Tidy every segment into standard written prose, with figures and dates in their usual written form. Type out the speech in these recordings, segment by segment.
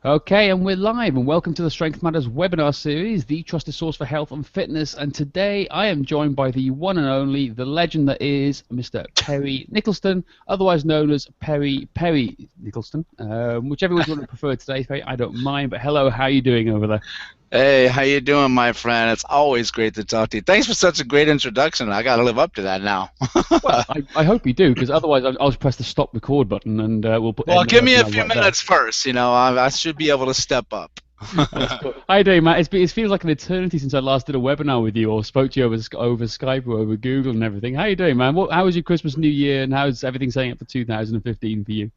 Okay, and we're live, and welcome to the Strength Matters webinar series, the trusted source for health and fitness. And today I am joined by the one and only, the legend that is Mr. Perry Nicholson, otherwise known as Perry Nicholson. Whichever one you want to prefer today, Perry, I don't mind. But hello, how are you doing over there? Hey, how you doing, my friend? It's always great to talk to you. Thanks for such a great introduction. I got to live up to that now. Well, I hope you do, because otherwise I'll just press the stop record button and we'll put Well, end the give me a webinar few right there. minutes first. I should be able to step up. That's cool. How you doing, Matt? It feels like an eternity since I last did a webinar with you or spoke to you over Skype or over Google and everything. How you doing, man? How was your Christmas, New Year, and how's everything setting up for 2015 for you?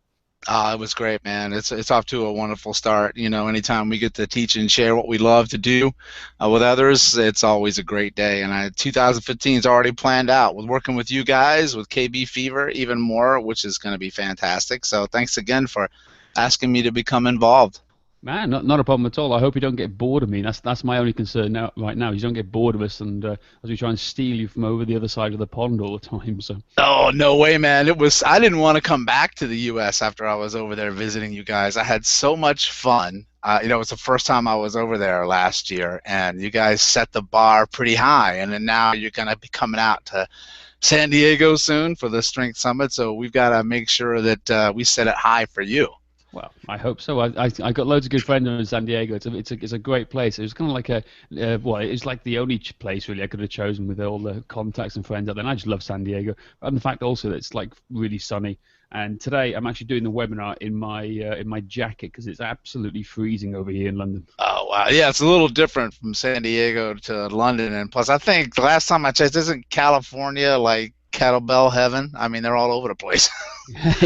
It was great, man. It's off to a wonderful start. Anytime we get to teach and share what we love to do with others, it's always a great day. And 2015 is already planned out with working with you guys, with KB Fever, even more, which is going to be fantastic. So thanks again for asking me to become involved. Man, not a problem at all. I hope you don't get bored of me. That's my only concern now. Right now, you don't get bored of us, and as we try and steal you from over the other side of the pond all the time. So. Oh, no way, man. I didn't want to come back to the US after I was over there visiting you guys. I had so much fun. It was the first time I was over there last year, and you guys set the bar pretty high. And then now you're going to be coming out to San Diego soon for the Strength Summit, so we've got to make sure that we set it high for you. Well, I hope so. I got loads of good friends in San Diego. It's a great place. It was kind of like it's like the only place really I could have chosen with all the contacts and friends out there. And I just love San Diego, and the fact also that it's like really sunny. And today I'm actually doing the webinar in my jacket because it's absolutely freezing over here in London. Oh, wow. Yeah, it's a little different from San Diego to London, and plus I think the last time I checked, isn't California like kettlebell heaven? I mean, they're all over the place.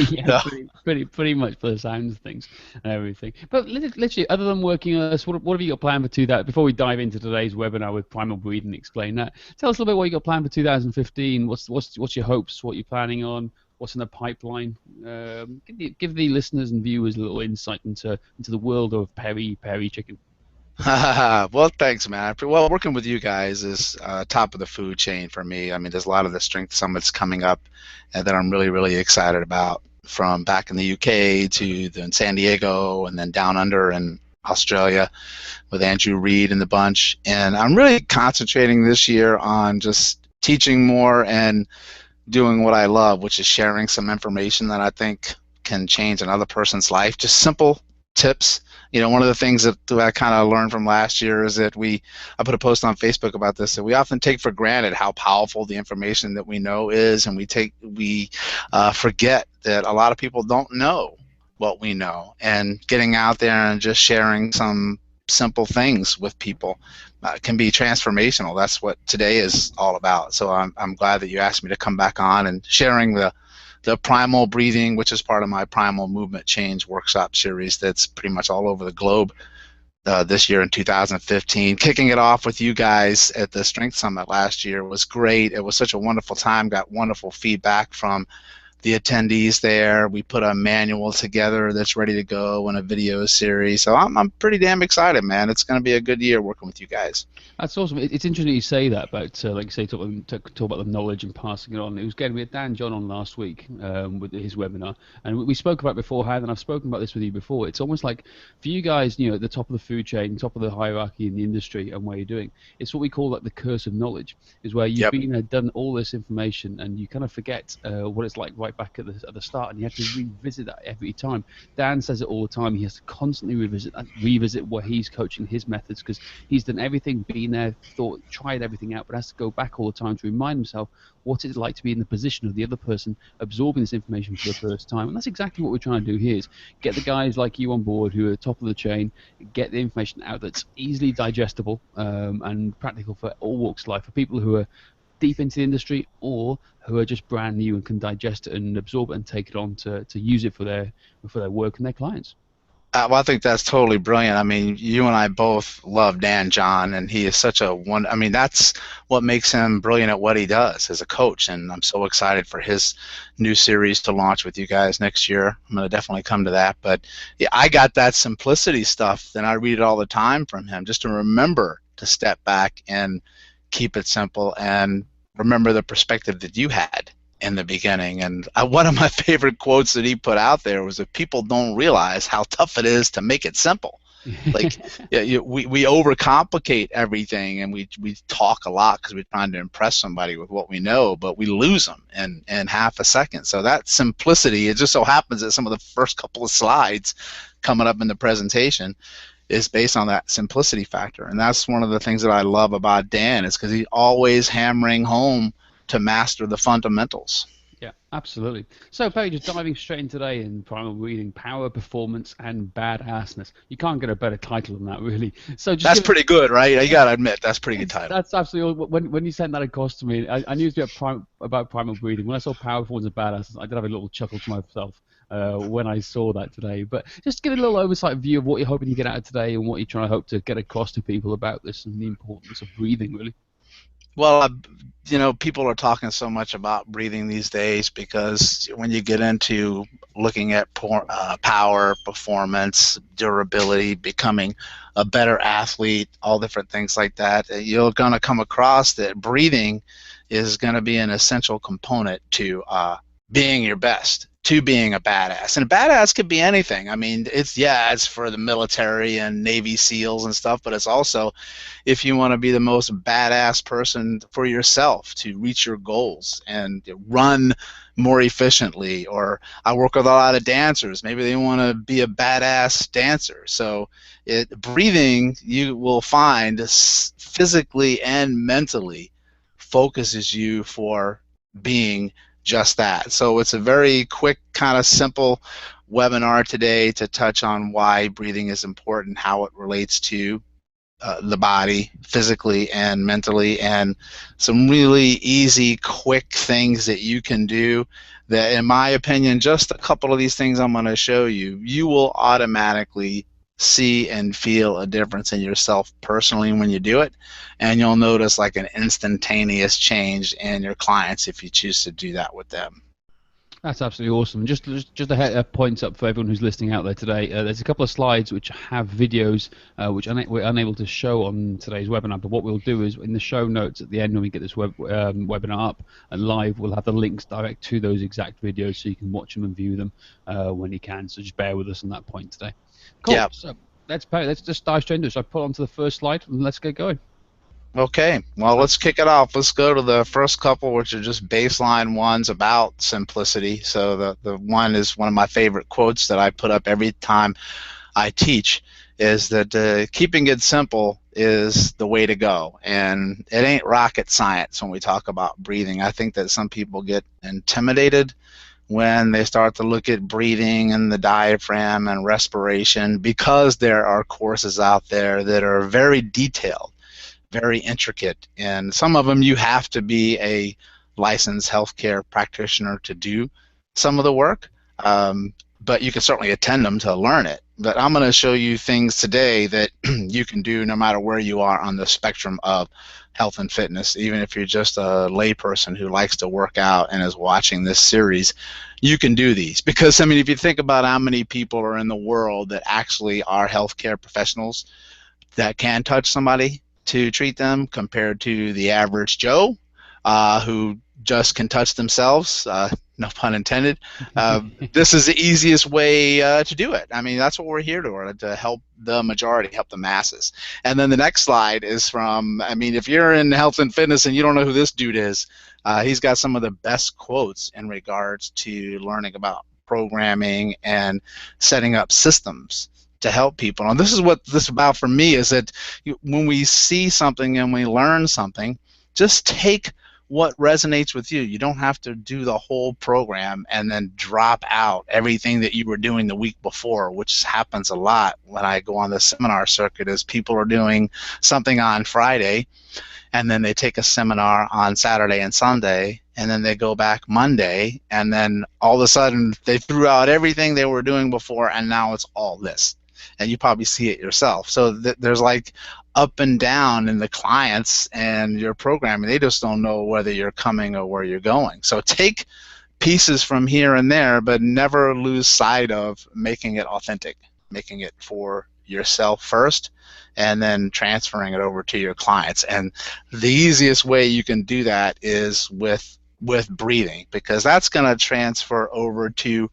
Yeah, pretty much for the sounds of things and everything. But literally, other than working on this, what have you got planned for 2000? Before we dive into today's webinar with Primal Breathing, explain that. Tell us a little bit what you got planned for 2015. What's your hopes? What you're planning on? What's in the pipeline? Give the listeners and viewers a little insight into the world of Perry Chicken. Well, thanks, man. Well, working with you guys is top of the food chain for me. I mean, there's a lot of the strength summits coming up that I'm really, really excited about, from back in the UK to San Diego and then down under in Australia with Andrew Reed and the bunch. And I'm really concentrating this year on just teaching more and doing what I love, which is sharing some information that I think can change another person's life. Just simple tips. One of the things that I kind of learned from last year is that I put a post on Facebook about this, that we often take for granted how powerful the information that we know is, and we forget that a lot of people don't know what we know. And getting out there and just sharing some simple things with people can be transformational. That's what today is all about. So I'm glad that you asked me to come back on and sharing the Primal Breathing, which is part of my Primal Movement Change workshop series that's pretty much all over the globe this year in 2015. Kicking it off with you guys at the Strength Summit last year was great. It was such a wonderful time, got wonderful feedback from the attendees there. We put a manual together that's ready to go and a video series. So I'm pretty damn excited, man. It's going to be a good year working with you guys. That's awesome. It's interesting you say that about, like you say, talk about the knowledge and passing it on. It was again, we had Dan John on last week with his webinar, and we spoke about it beforehand, and I've spoken about this with you before. It's almost like for you guys, at the top of the food chain, top of the hierarchy in the industry and where you're doing, it's what we call like the curse of knowledge, is where you've been there, done all this information, and you kind of forget what it's like right back at the start, and you have to revisit that every time. Dan says it all the time. He has to constantly revisit where he's coaching his methods, because he's done everything, been there, tried everything out, but has to go back all the time to remind himself what it's like to be in the position of the other person absorbing this information for the first time. And that's exactly what we're trying to do here, is get the guys like you on board who are top of the chain, get the information out that's easily digestible and practical for all walks of life, for people who are deep into the industry or who are just brand new and can digest it and absorb it and take it on to use it for their work and their clients. Well, I think that's totally brilliant. I mean, you and I both love Dan John, and he is such a one. I mean, that's what makes him brilliant at what he does as a coach. And I'm so excited for his new series to launch with you guys next year. I'm going to definitely come to that. But yeah, I got that simplicity stuff, and I read it all the time from him, just to remember to step back and keep it simple and remember the perspective that you had. in the beginning. And one of my favorite quotes that he put out there was that people don't realize how tough it is to make it simple. Like, yeah, we overcomplicate everything, and we talk a lot because we're trying to impress somebody with what we know, but we lose them in half a second. So that simplicity, it just so happens that some of the first couple of slides coming up in the presentation is based on that simplicity factor. And that's one of the things that I love about Dan, is because he's always hammering home to master the fundamentals. Yeah, absolutely. So, Perry, just diving straight in today in Primal Breathing, power, performance, and badassness. You can't get a better title than that, really. So, just That's give us. pretty good, right? You Yeah, got to admit, that's a pretty good title. that's absolutely. When you sent that across to me, I knew it was about Primal Breathing. When I saw power, performance, and badassness, I did have a little chuckle to myself when I saw that today. But just give it a little oversight view of what you're hoping you get out of today and what you're trying to hope to get across to people about this and the importance of breathing, really. Well, people are talking so much about breathing these days because when you get into looking at power, performance, durability, becoming a better athlete, all different things like that, you're going to come across that breathing is going to be an essential component to being your best, to being a badass. And a badass could be anything. I mean, it's for the military and Navy SEALs and stuff, but it's also if you want to be the most badass person for yourself to reach your goals and run more efficiently. Or I work with a lot of dancers. Maybe they want to be a badass dancer. So breathing, you will find, physically and mentally focuses you for being just that. So it's a very quick, kind of simple webinar today to touch on why breathing is important, how it relates to the body physically and mentally, and some really easy, quick things that you can do that, in my opinion, just a couple of these things I'm going to show you, you will automatically see and feel a difference in yourself personally when you do it, and you'll notice like an instantaneous change in your clients if you choose to do that with them. That's absolutely awesome. Just a points up for everyone who's listening out there today. There's a couple of slides which have videos which we're unable to show on today's webinar. But what we'll do is in the show notes at the end when we get this webinar up and live, we'll have the links direct to those exact videos so you can watch them and view them when you can. So just bear with us on that point today. Cool. Yeah. So let's just dive straight into it. So I put onto the first slide and let's get going. Okay, well, let's kick it off. Let's go to the first couple, which are just baseline ones about simplicity. So the one is one of my favorite quotes that I put up every time I teach, is that keeping it simple is the way to go. And it ain't rocket science when we talk about breathing. I think that some people get intimidated when they start to look at breathing and the diaphragm and respiration, because there are courses out there that are very detailed, very intricate, and some of them you have to be a licensed healthcare practitioner to do some of the work, but you can certainly attend them to learn it. But I'm going to show you things today that you can do no matter where you are on the spectrum of health and fitness. Even if you're just a layperson who likes to work out and is watching this series, you can do these. Because, I mean, if you think about how many people are in the world that actually are healthcare professionals that can touch somebody to treat them compared to the average Joe who just can touch themselves, no pun intended, this is the easiest way to do it. I mean, that's what we're here to help the majority, help the masses. And then the next slide is from, I mean, if you're in health and fitness and you don't know who this dude is, he's got some of the best quotes in regards to learning about programming and setting up systems to help people. And this is what this is about for me, is that when we see something and we learn something, just take what resonates with you. You don't have to do the whole program and then drop out everything that you were doing the week before, which happens a lot when I go on the seminar circuit, is people are doing something on Friday and then they take a seminar on Saturday and Sunday, and then they go back Monday, and then all of a sudden they threw out everything they were doing before, and now it's all this. And you probably see it yourself. So there's like up and down in the clients and your programming. They just don't know whether you're coming or where you're going. So take pieces from here and there, but never lose sight of making it authentic, making it for yourself first, and then transferring it over to your clients. And the easiest way you can do that is with with breathing, because that's going to transfer over to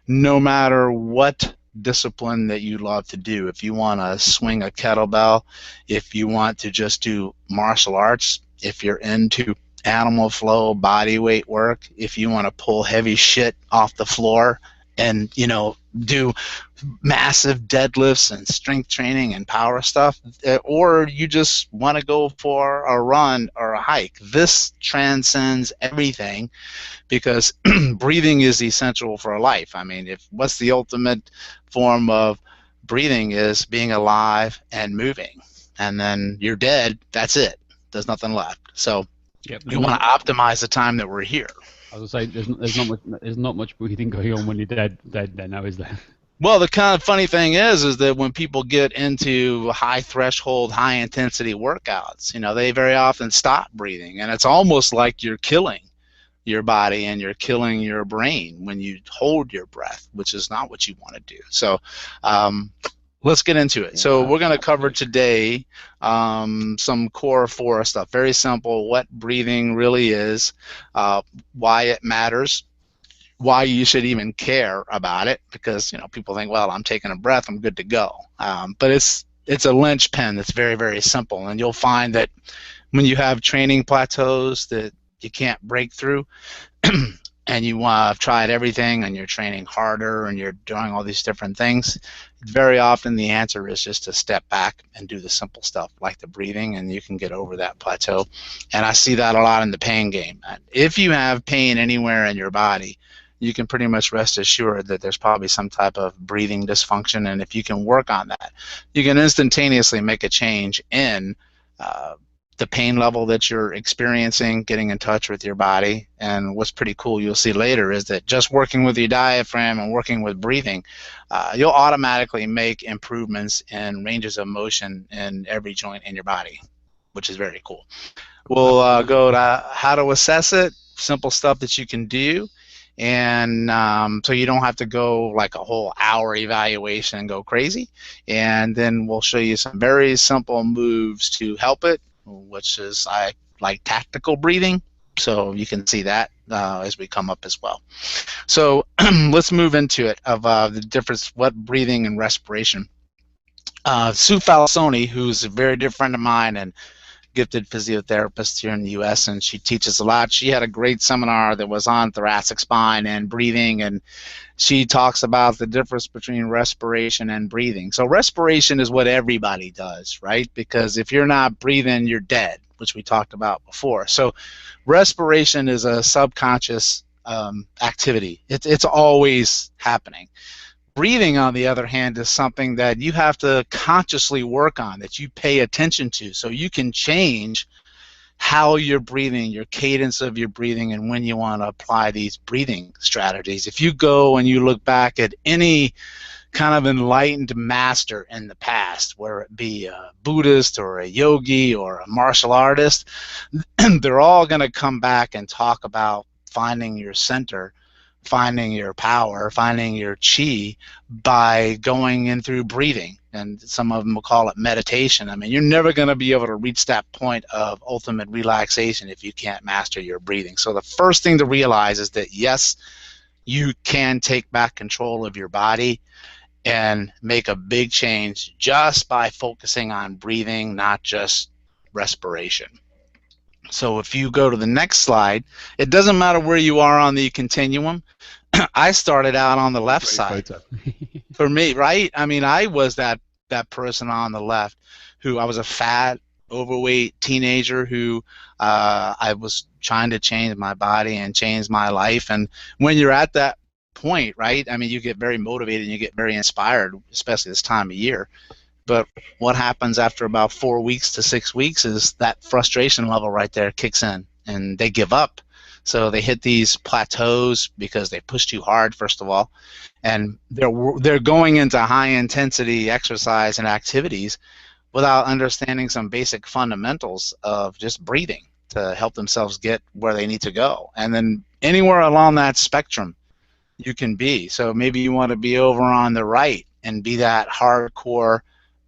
no matter what discipline that you love to do. If you want to swing a kettlebell, if you want to just do martial arts, if you're into animal flow, body weight work, if you want to pull heavy shit off the floor and, do massive deadlifts and strength training and power stuff, or you just want to go for a run or a hike, this transcends everything, because breathing is essential for life. I mean, if what's the ultimate form of breathing is being alive and moving, and then you're dead. That's it. There's nothing left. So Yep. we want to optimize the time that we're here. I was gonna say there's not much breathing going on when you're dead there now, is there? Well, the kind of funny thing is that when people get into high threshold, high intensity workouts, they very often stop breathing, and it's almost like you're killing your body and you're killing your brain when you hold your breath, which is not what you want to do. So let's get into it. So we're going to cover today some core 4 stuff. Very simple, what breathing really is, why it matters, why you should even care about it, because people think, well, I'm taking a breath, I'm good to go. But it's a linchpin that's very, very simple, and you'll find that when you have training plateaus that you can't break through, and you have tried everything and you're training harder and you're doing all these different things, very often the answer is just to step back and do the simple stuff like the breathing, and you can get over that plateau. And I see that a lot in the pain game. If you have pain anywhere in your body, you can pretty much rest assured that there's probably some type of breathing dysfunction, and if you can work on that, you can instantaneously make a change in the pain level that you're experiencing, getting in touch with your body. And what's pretty cool, you'll see later, is that just working with your diaphragm and working with breathing, you'll automatically make improvements in ranges of motion in every joint in your body, which is very cool. We'll go to how to assess it, simple stuff that you can do. And so you don't have to go like a whole hour evaluation and go crazy. And then we'll show you some very simple moves to help it, which is I like tactical breathing. So you can see that as we come up as well. So let's move into it of the difference, what breathing and respiration. Sue Falsoni, who's a very dear friend of mine and gifted physiotherapist here in the U.S., and she teaches a lot. She had a great seminar that was on thoracic spine and breathing, and she talks about the difference between respiration and breathing. So respiration is what everybody does, right? Because if you're not breathing, you're dead, which we talked about before. So respiration is a subconscious activity. It's always happening. Breathing, on the other hand, is something that you have to consciously work on, that you pay attention to, so you can change how you're breathing, your cadence of your breathing, and when you want to apply these breathing strategies. If you go and you look back at any kind of enlightened master in the past, whether it be a Buddhist or a yogi or a martial artist, they're all going to come back and talk about finding your center, finding your power, finding your chi by going in through breathing. And some of them will call it meditation. I mean, you're never going to be able to reach that point of ultimate relaxation if you can't master your breathing. So the first thing to realize is that, yes, you can take back control of your body and make a big change just by focusing on breathing, not just respiration. So if you go to the next slide, it doesn't matter where you are on the continuum. I started out on the left side. For me, right? I mean, I was that person on the left who, I was a fat, overweight teenager who I was trying to change my body and change my life. And when you're at that point, right, I mean, you get very motivated and you get very inspired, especially this time of year. But what happens after about 4 weeks to 6 weeks is that frustration level right there kicks in, and they give up. So they hit these plateaus because they push too hard, first of all, and they're going into high intensity exercise and activities without understanding some basic fundamentals of just breathing to help themselves get where they need to go. And then anywhere along that spectrum you can be. So maybe you want to be over on the right and be that hardcore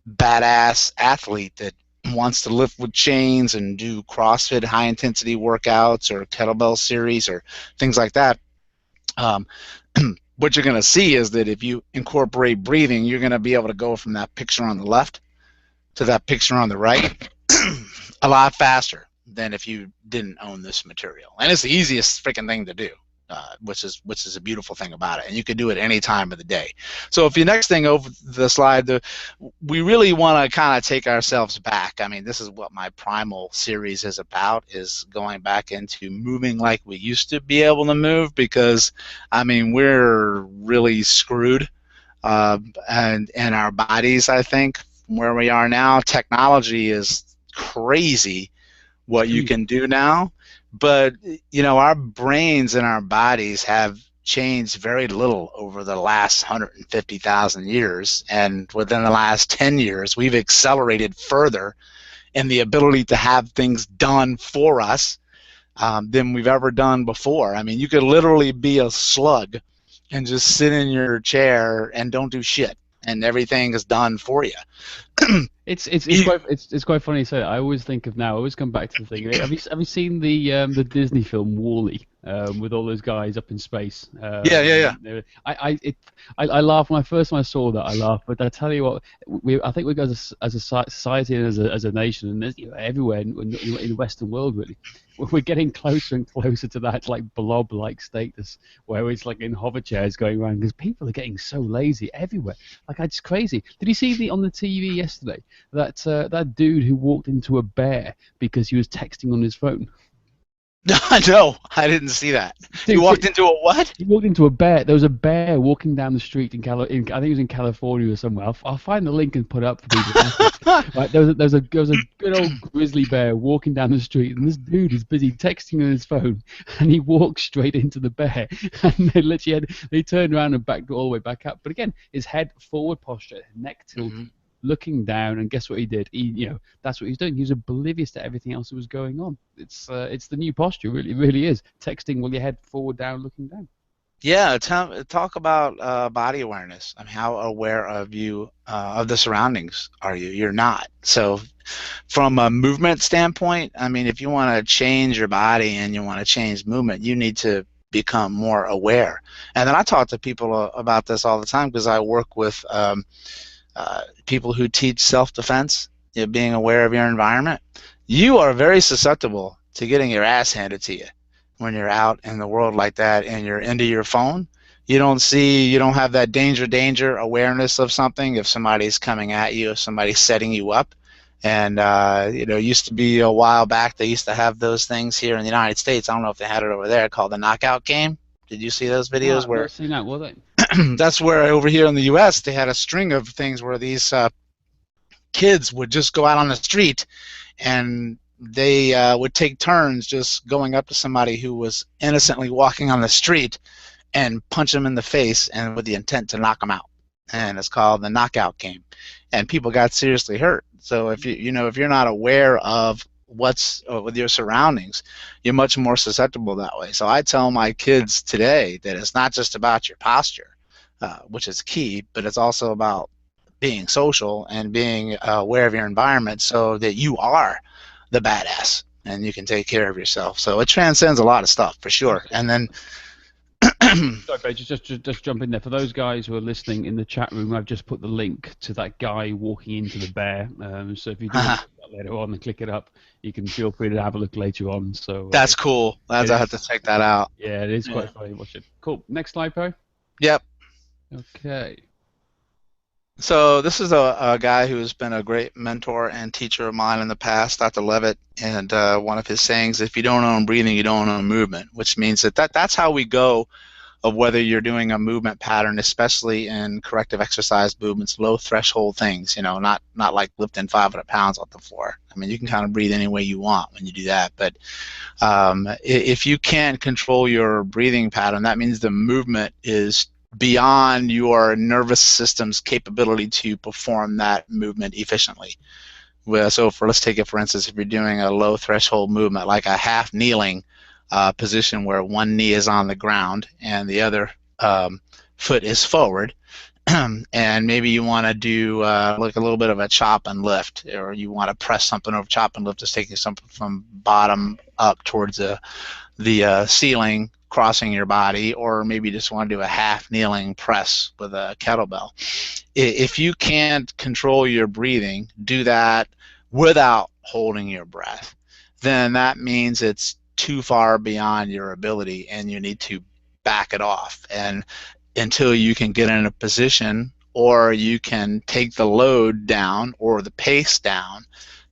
badass athlete that wants to lift with chains and do CrossFit high intensity workouts or kettlebell series or things like that, um, what you're going to see is that if you incorporate breathing, you're going to be able to go from that picture on the left to that picture on the right a lot faster than if you didn't own this material. And it's the easiest freaking thing to do, which is a beautiful thing about it. And you can do it any time of the day. So if your next thing over the slide, we really want to kind of take ourselves back. I mean, this is what my Primal series is about, is going back into moving like we used to be able to move, because, I mean, we're really screwed and our bodies, I think, where we are now. Technology is crazy what you can do now, but our brains and our bodies have changed very little over the last 150,000 years, and within the last 10 years we've accelerated further in the ability to have things done for us than we've ever done before. I mean, you could literally be a slug and just sit in your chair and don't do shit, and everything is done for you. It's quite funny to say that. I always think of now. I always come back to the thing. Have you seen the Disney film Wall-E with all those guys up in space? Yeah. I laughed when I saw that. I laughed, but I tell you what, I think we go as a society and as a nation, and everywhere in the Western world, really, we're getting closer and closer to that like blob-like status where it's like in hover chairs going around, because people are getting so lazy everywhere. Like, it's crazy. Did you see on the TV yesterday that dude who walked into a bear because he was texting on his phone? No, I didn't see that. Dude, You walked into a what? he walked into a bear. There was a bear walking down the street I think it was in California or somewhere. I'll find the link and put it up for people. Right, there was a good old grizzly bear walking down the street, and this dude is busy texting on his phone, and he walks straight into the bear, and they turned around and backed all the way back up. But again, his head forward posture, neck tilt. Mm-hmm. Looking down, and guess what he did? That's what he's doing. He was oblivious to everything else that was going on. It's the new posture, really, it really is. Texting with your head forward, down, looking down. Yeah, talk about body awareness. I mean, how aware of the surroundings are you? You're not. So, from a movement standpoint, I mean, if you want to change your body and you want to change movement, you need to become more aware. And then I talk to people about this all the time, because I work with people who teach self-defense, being aware of your environment. You are very susceptible to getting your ass handed to you when you're out in the world like that and you're into your phone. You don't have that danger awareness of something. If somebody's coming at you, if somebody's setting you up. And used to be a while back, they used to have those things here in the United States. I don't know if they had it over there, called the knockout game. Did you see those videos? I've not seen that, was it? That's where over here in the U.S. they had a string of things where these kids would just go out on the street, and they would take turns just going up to somebody who was innocently walking on the street and punch them in the face, and with the intent to knock them out. And it's called the knockout game, and people got seriously hurt. So if if you're not aware of what's with your surroundings, you're much more susceptible that way. So I tell my kids today that it's not just about your posture, which is key, but it's also about being social and being aware of your environment, so that you are the badass and you can take care of yourself. So it transcends a lot of stuff, for sure. And then sorry, just jump in there. For those guys who are listening in the chat room, I've just put the link to that guy walking into the bear. So if you do that later on and click it up, you can feel free to have a look later on. So that's cool. I have to check that out. Yeah, it is quite funny. Watch it. Cool. Next slide, Perry. Yep. Okay. So this is a guy who's been a great mentor and teacher of mine in the past, Dr. Levitt, and one of his sayings, if you don't own breathing, you don't own movement, which means that's how we go of whether you're doing a movement pattern, especially in corrective exercise movements, low threshold things, not like lifting 500 pounds off the floor. I mean, you can kind of breathe any way you want when you do that, but if you can't control your breathing pattern, that means the movement is beyond your nervous system's capability to perform that movement efficiently. So let's take it for instance, if you're doing a low threshold movement, like a half kneeling position where one knee is on the ground and the other foot is forward, and maybe you want to do like a little bit of a chop and lift, or you want to press something over. Chop and lift is taking something from bottom up towards the ceiling, crossing your body, or maybe you just want to do a half kneeling press with a kettlebell. If you can't control your breathing, do that without holding your breath, then that means it's too far beyond your ability and you need to back it off. And until you can get in a position or you can take the load down or the pace down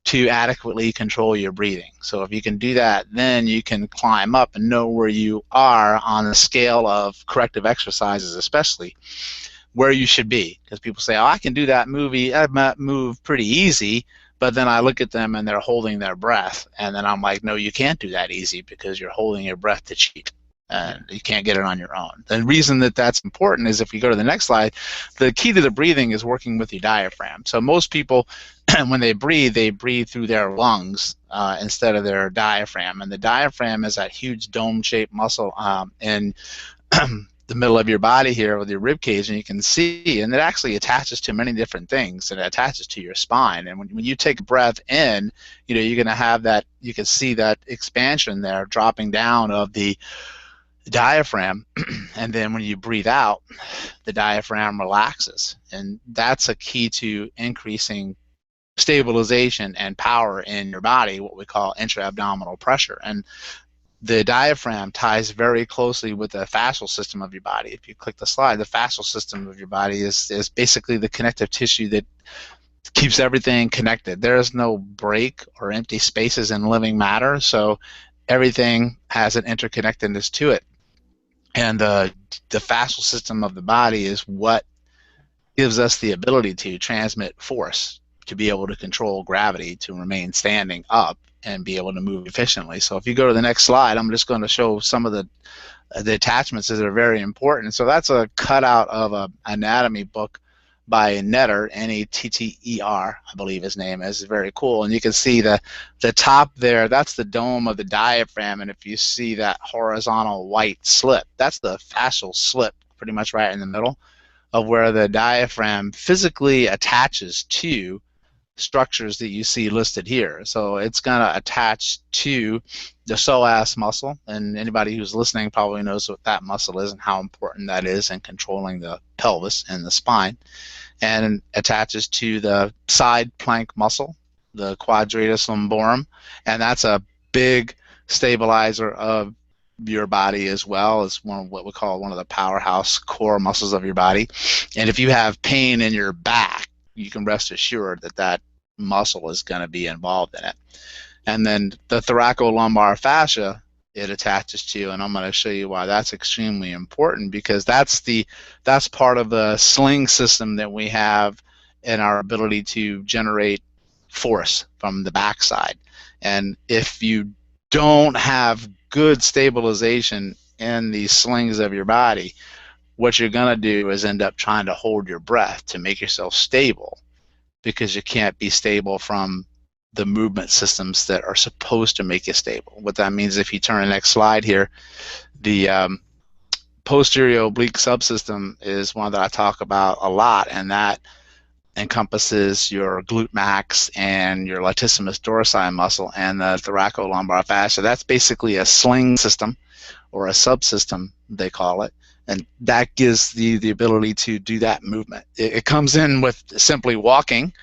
to adequately control your breathing. So if you can do that, then you can climb up and know where you are on the scale of corrective exercises, especially where you should be. Because people say, oh, I can do that move pretty easy, but then I look at them and they're holding their breath, and then I'm like, no, you can't do that easy because you're holding your breath to cheat. Yeah. And you can't get it on your own. The reason that that's important is if you go to the next slide, the key to the breathing is working with your diaphragm. So most people, when they breathe through their lungs instead of their diaphragm. And the diaphragm is that huge dome-shaped muscle in the middle of your body here with your rib cage, and you can see, and it actually attaches to many different things, and it attaches to your spine. And when you take a breath in, you're going to have that, you can see that expansion there dropping down of the diaphragm. And then when you breathe out, the diaphragm relaxes, and that's a key to increasing stabilization and power in your body, what we call intra-abdominal pressure. And the diaphragm ties very closely with the fascial system of your body. If you click the slide, the fascial system of your body is basically the connective tissue that keeps everything connected. There is no break or empty spaces in living matter, so everything has an interconnectedness to it. And the fascial system of the body is what gives us the ability to transmit force, to be able to control gravity, to remain standing up, and be able to move efficiently. So if you go to the next slide, I'm just going to show some of the attachments that are very important. So that's a cutout of an anatomy book by Netter, N-E-T-T-E-R, I believe his name is. It's very cool. And you can see the top there, that's the dome of the diaphragm. And if you see that horizontal white slip, that's the fascial slip, pretty much right in the middle of where the diaphragm physically attaches to structures that you see listed here. So it's going to attach to the psoas muscle, and anybody who's listening probably knows what that muscle is and how important that is in controlling the pelvis and the spine, and attaches to the side plank muscle, the quadratus lumborum, and that's a big stabilizer of your body as well. It's one of what we call one of the powerhouse core muscles of your body. And if you have pain in your back, you can rest assured that that muscle is going to be involved in it. And then the thoracolumbar fascia it attaches to, and I'm going to show you why that's extremely important, because that's part of the sling system that we have in our ability to generate force from the backside. And if you don't have good stabilization in these slings of your body, what you're going to do is end up trying to hold your breath to make yourself stable, because you can't be stable from the movement systems that are supposed to make you stable. What that means, if you turn the next slide here, the posterior oblique subsystem is one that I talk about a lot, and that encompasses your glute max and your latissimus dorsi muscle and the thoracolumbar fascia. That's basically a sling system, or a subsystem they call it, and that gives the ability to do that movement. It comes in with simply walking,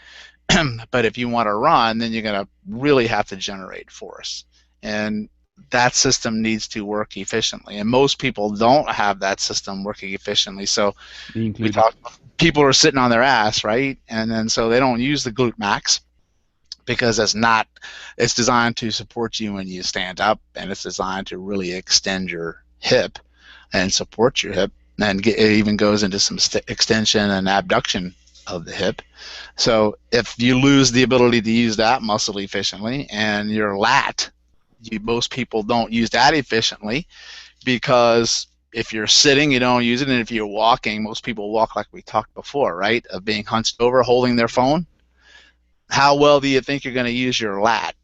but if you want to run, then you're going to really have to generate force, and that system needs to work efficiently, and most people don't have that system working efficiently. So Me we included. talk, people are sitting on their ass, right? And then so they don't use the glute max, because it's designed to support you when you stand up, and it's designed to really extend your hip and support your hip, and it even goes into some extension and abduction of the hip. So if you lose the ability to use that muscle efficiently, and your lat, most people don't use that efficiently, because if you're sitting, you don't use it, and if you're walking, most people walk like we talked before, right, of being hunched over, holding their phone. How well do you think you're going to use your lat,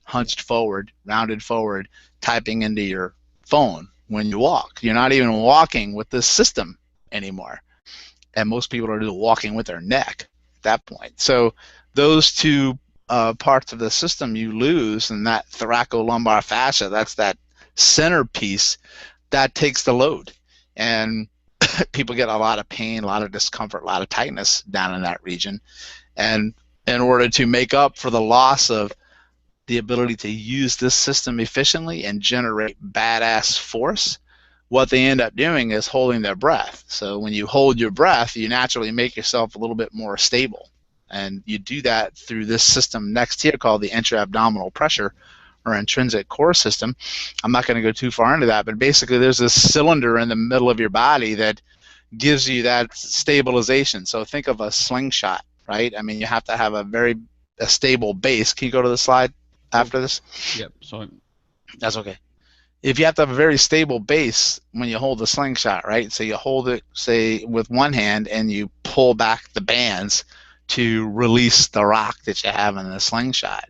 hunched forward, rounded forward, typing into your phone when you walk? You're not even walking with this system anymore. and most people are just walking with their neck at that point. So those two parts of the system you lose, and that thoracolumbar fascia, that's that centerpiece that takes the load. And people get a lot of pain, a lot of discomfort, a lot of tightness down in that region. And in order to make up for the loss of the ability to use this system efficiently and generate badass force, what they end up doing is holding their breath. So when you hold your breath, you naturally make yourself a little bit more stable. And you do that through this system next here called the intra-abdominal pressure or intrinsic core system. I'm not going to go too far into that, but basically there's this cylinder in the middle of your body that gives you that stabilization. So think of a slingshot, right? I mean, you have to have a stable base. Can you go to the slide Oh, after this? yep. Sorry. That's okay. If you have to have a very stable base when you hold the slingshot, right? So you hold it, say, with one hand and you pull back the bands to release the rock that you have in the slingshot.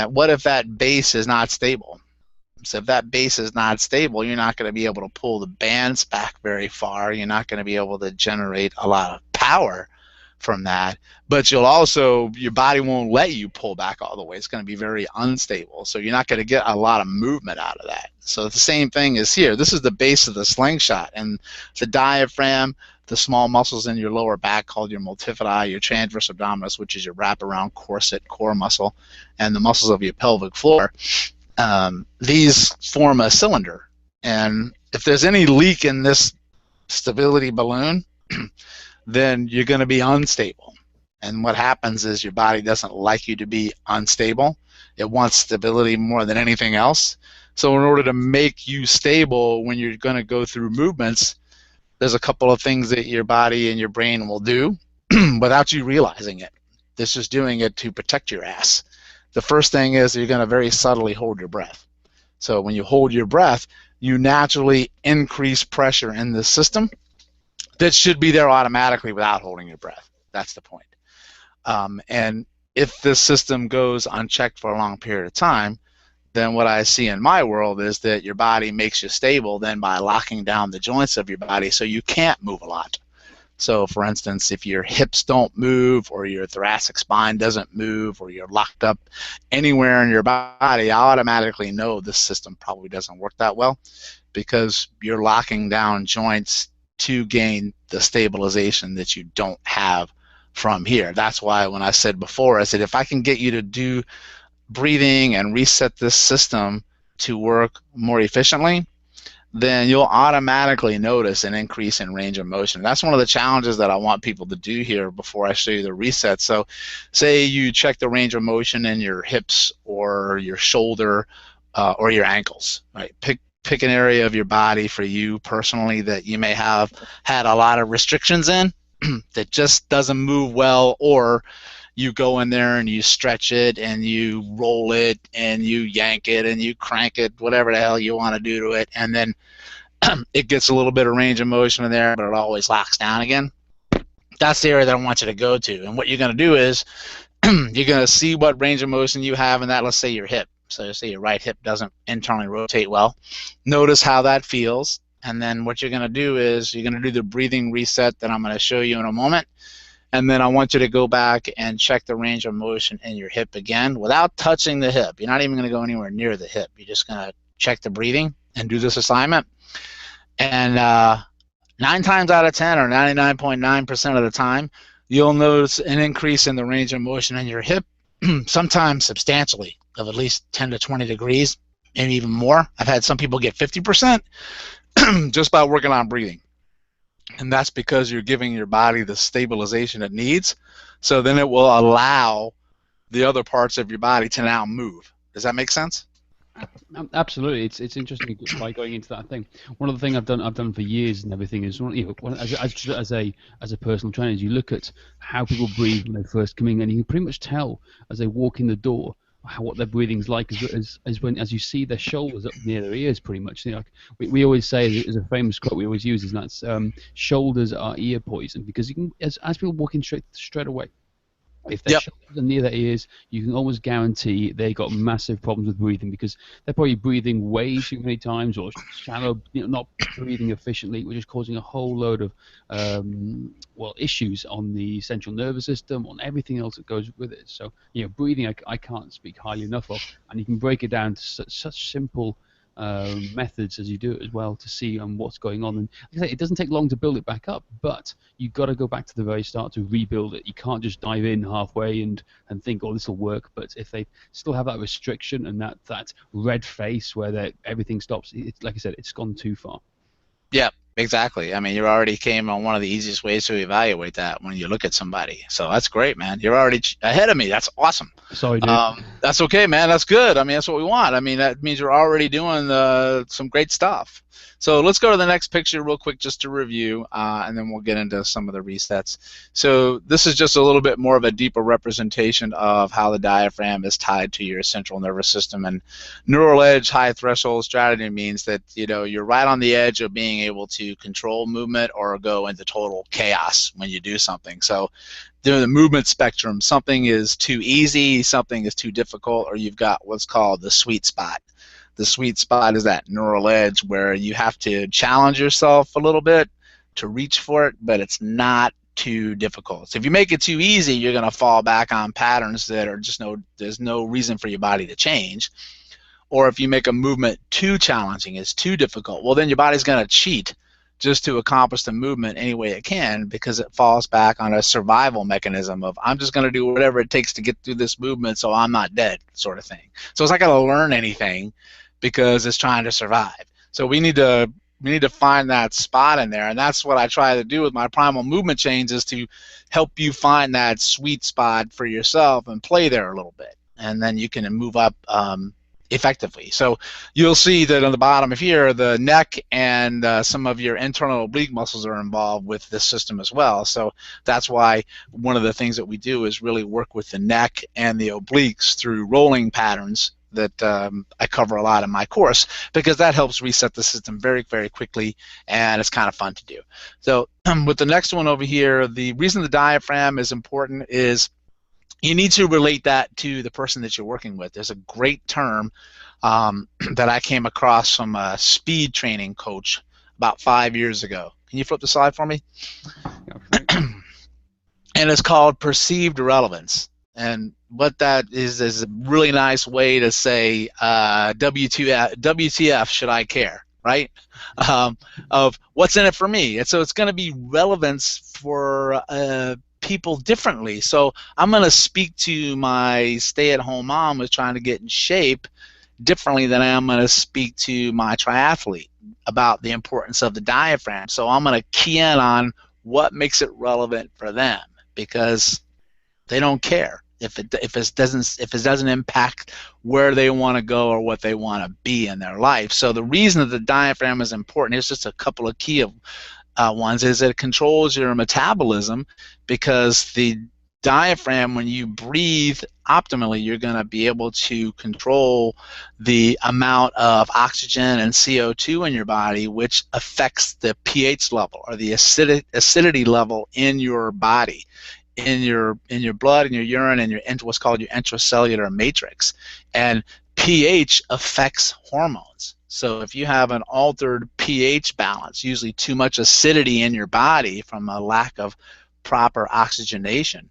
What if that base is not stable? So if that base is not stable, you're not going to be able to pull the bands back very far. You're not going to be able to generate a lot of power from that. But your body won't let you pull back all the way. It's going to be very unstable. So you're not going to get a lot of movement out of that. So the same thing is here. This is the base of the slingshot. And the diaphragm, the small muscles in your lower back called your multifidi, your transverse abdominis, which is your wraparound corset core muscle, and the muscles of your pelvic floor, these form a cylinder. And if there's any leak in this stability balloon, then you're going to be unstable. And what happens is your body doesn't like you to be unstable. It wants stability more than anything else. So in order to make you stable when you're going to go through movements, there's a couple of things that your body and your brain will do without you realizing it. This is doing it to protect your ass. The first thing is you're going to very subtly hold your breath. So when you hold your breath, you naturally increase pressure in the system that should be there automatically without holding your breath. That's the point. And if this system goes unchecked for a long period of time, then what I see in my world is that your body makes you stable then by locking down the joints of your body so you can't move a lot. So for instance, if your hips don't move or your thoracic spine doesn't move or you're locked up anywhere in your body, I automatically know this system probably doesn't work that well because you're locking down joints to gain the stabilization that you don't have from here. That's why when I said before, I said if I can get you to do breathing and reset this system to work more efficiently, then you'll automatically notice an increase in range of motion. That's one of the challenges that I want people to do here before I show you the reset. So say you check the range of motion in your hips or your shoulder or your ankles, right? Pick an area of your body for you personally that you may have had a lot of restrictions in that just doesn't move well, or you go in there and you stretch it and you roll it and you yank it and you crank it, whatever the hell you want to do to it, and then it gets a little bit of range of motion in there, but it always locks down again. That's the area that I want you to go to. And what you're going to do is you're going to see what range of motion you have in that, let's say your hip. So say your right hip doesn't internally rotate well. Notice how that feels. And then what you're going to do is you're going to do the breathing reset that I'm going to show you in a moment. And then I want you to go back and check the range of motion in your hip again without touching the hip. You're not even going to go anywhere near the hip. You're just going to check the breathing and do this assignment. And 9 times out of 10 or 99.9% of the time, you'll notice an increase in the range of motion in your hip, sometimes substantially, of at least 10 to 20 degrees, maybe even more. I've had some people get 50% just by working on breathing. And that's because you're giving your body the stabilization it needs. So then it will allow the other parts of your body to now move. Does that make sense? Absolutely, it's interesting by going into that thing. One of the things I've done for years and everything is as a personal trainer, is you look at how people breathe when they first come in, and you can pretty much tell as they walk in the door what their breathing's like as you see their shoulders up near their ears, pretty much. You know, we always say, as a famous quote we always use, is that shoulders are ear poison, because you can as people walk in straight away. If their Yep. shoulders are near their ears, you can almost guarantee they got massive problems with breathing because they're probably breathing way too many times or shallow, not breathing efficiently, which is causing a whole load of well issues on the central nervous system, on everything else that goes with it. So breathing, I can't speak highly enough of, and you can break it down to such simple methods as you do it as well to see what's going on. And like I say, it doesn't take long to build it back up, but you've got to go back to the very start to rebuild it. You can't just dive in halfway and think, oh, this will work. But if they still have that restriction and that red face where everything stops, like I said, it's gone too far. Yeah, exactly. I mean, you already came on one of the easiest ways to evaluate that when you look at somebody. So that's great, man. You're already ahead of me. That's awesome. Sorry, dude. That's okay, man. That's good. I mean, that's what we want. I mean, that means you're already doing some great stuff. So let's go to the next picture real quick just to review, and then we'll get into some of the resets. So this is just a little bit more of a deeper representation of how the diaphragm is tied to your central nervous system. And neural edge high threshold strategy means that you're right on the edge of being able to control movement or go into total chaos when you do something. So during the movement spectrum, something is too easy, something is too difficult, or you've got what's called the sweet spot. The sweet spot is that neural edge where you have to challenge yourself a little bit to reach for it, but it's not too difficult. So if you make it too easy, you're going to fall back on patterns that are there's no reason for your body to change. Or if you make a movement too challenging, it's too difficult, well, then your body's going to cheat just to accomplish the movement any way it can, because it falls back on a survival mechanism of, I'm just going to do whatever it takes to get through this movement so I'm not dead, sort of thing. So it's not going to learn anything because it's trying to survive. So we need to find that spot in there, and that's what I try to do with my primal movement chains, is to help you find that sweet spot for yourself and play there a little bit, and then you can move up effectively. So you'll see that on the bottom of here, the neck and some of your internal oblique muscles are involved with this system as well. So that's why one of the things that we do is really work with the neck and the obliques through rolling patterns that I cover a lot in my course, because that helps reset the system very, very quickly, and it's kind of fun to do. So with the next one over here, the reason the diaphragm is important is you need to relate that to the person that you're working with. There's a great term that I came across from a speed training coach about 5 years ago. Can you flip the slide for me? And it's called perceived relevance. And what that is a really nice way to say WTF should I care, right? Of what's in it for me. And so it's going to be relevance for people differently. So I'm going to speak to my stay-at-home mom who's trying to get in shape differently than I am going to speak to my triathlete about the importance of the diaphragm. So I'm going to key in on what makes it relevant for them, because they don't care if it doesn't impact where they want to go or what they want to be in their life. So the reason that the diaphragm is important, here's just a couple of key ones, is that it controls your metabolism, because the diaphragm, when you breathe optimally, you're going to be able to control the amount of oxygen and CO2 in your body, which affects the pH level, or the acidity level in your body, in your blood, in your urine, and what's called your intracellular matrix. And pH affects hormones. So if you have an altered pH balance, usually too much acidity in your body from a lack of proper oxygenation,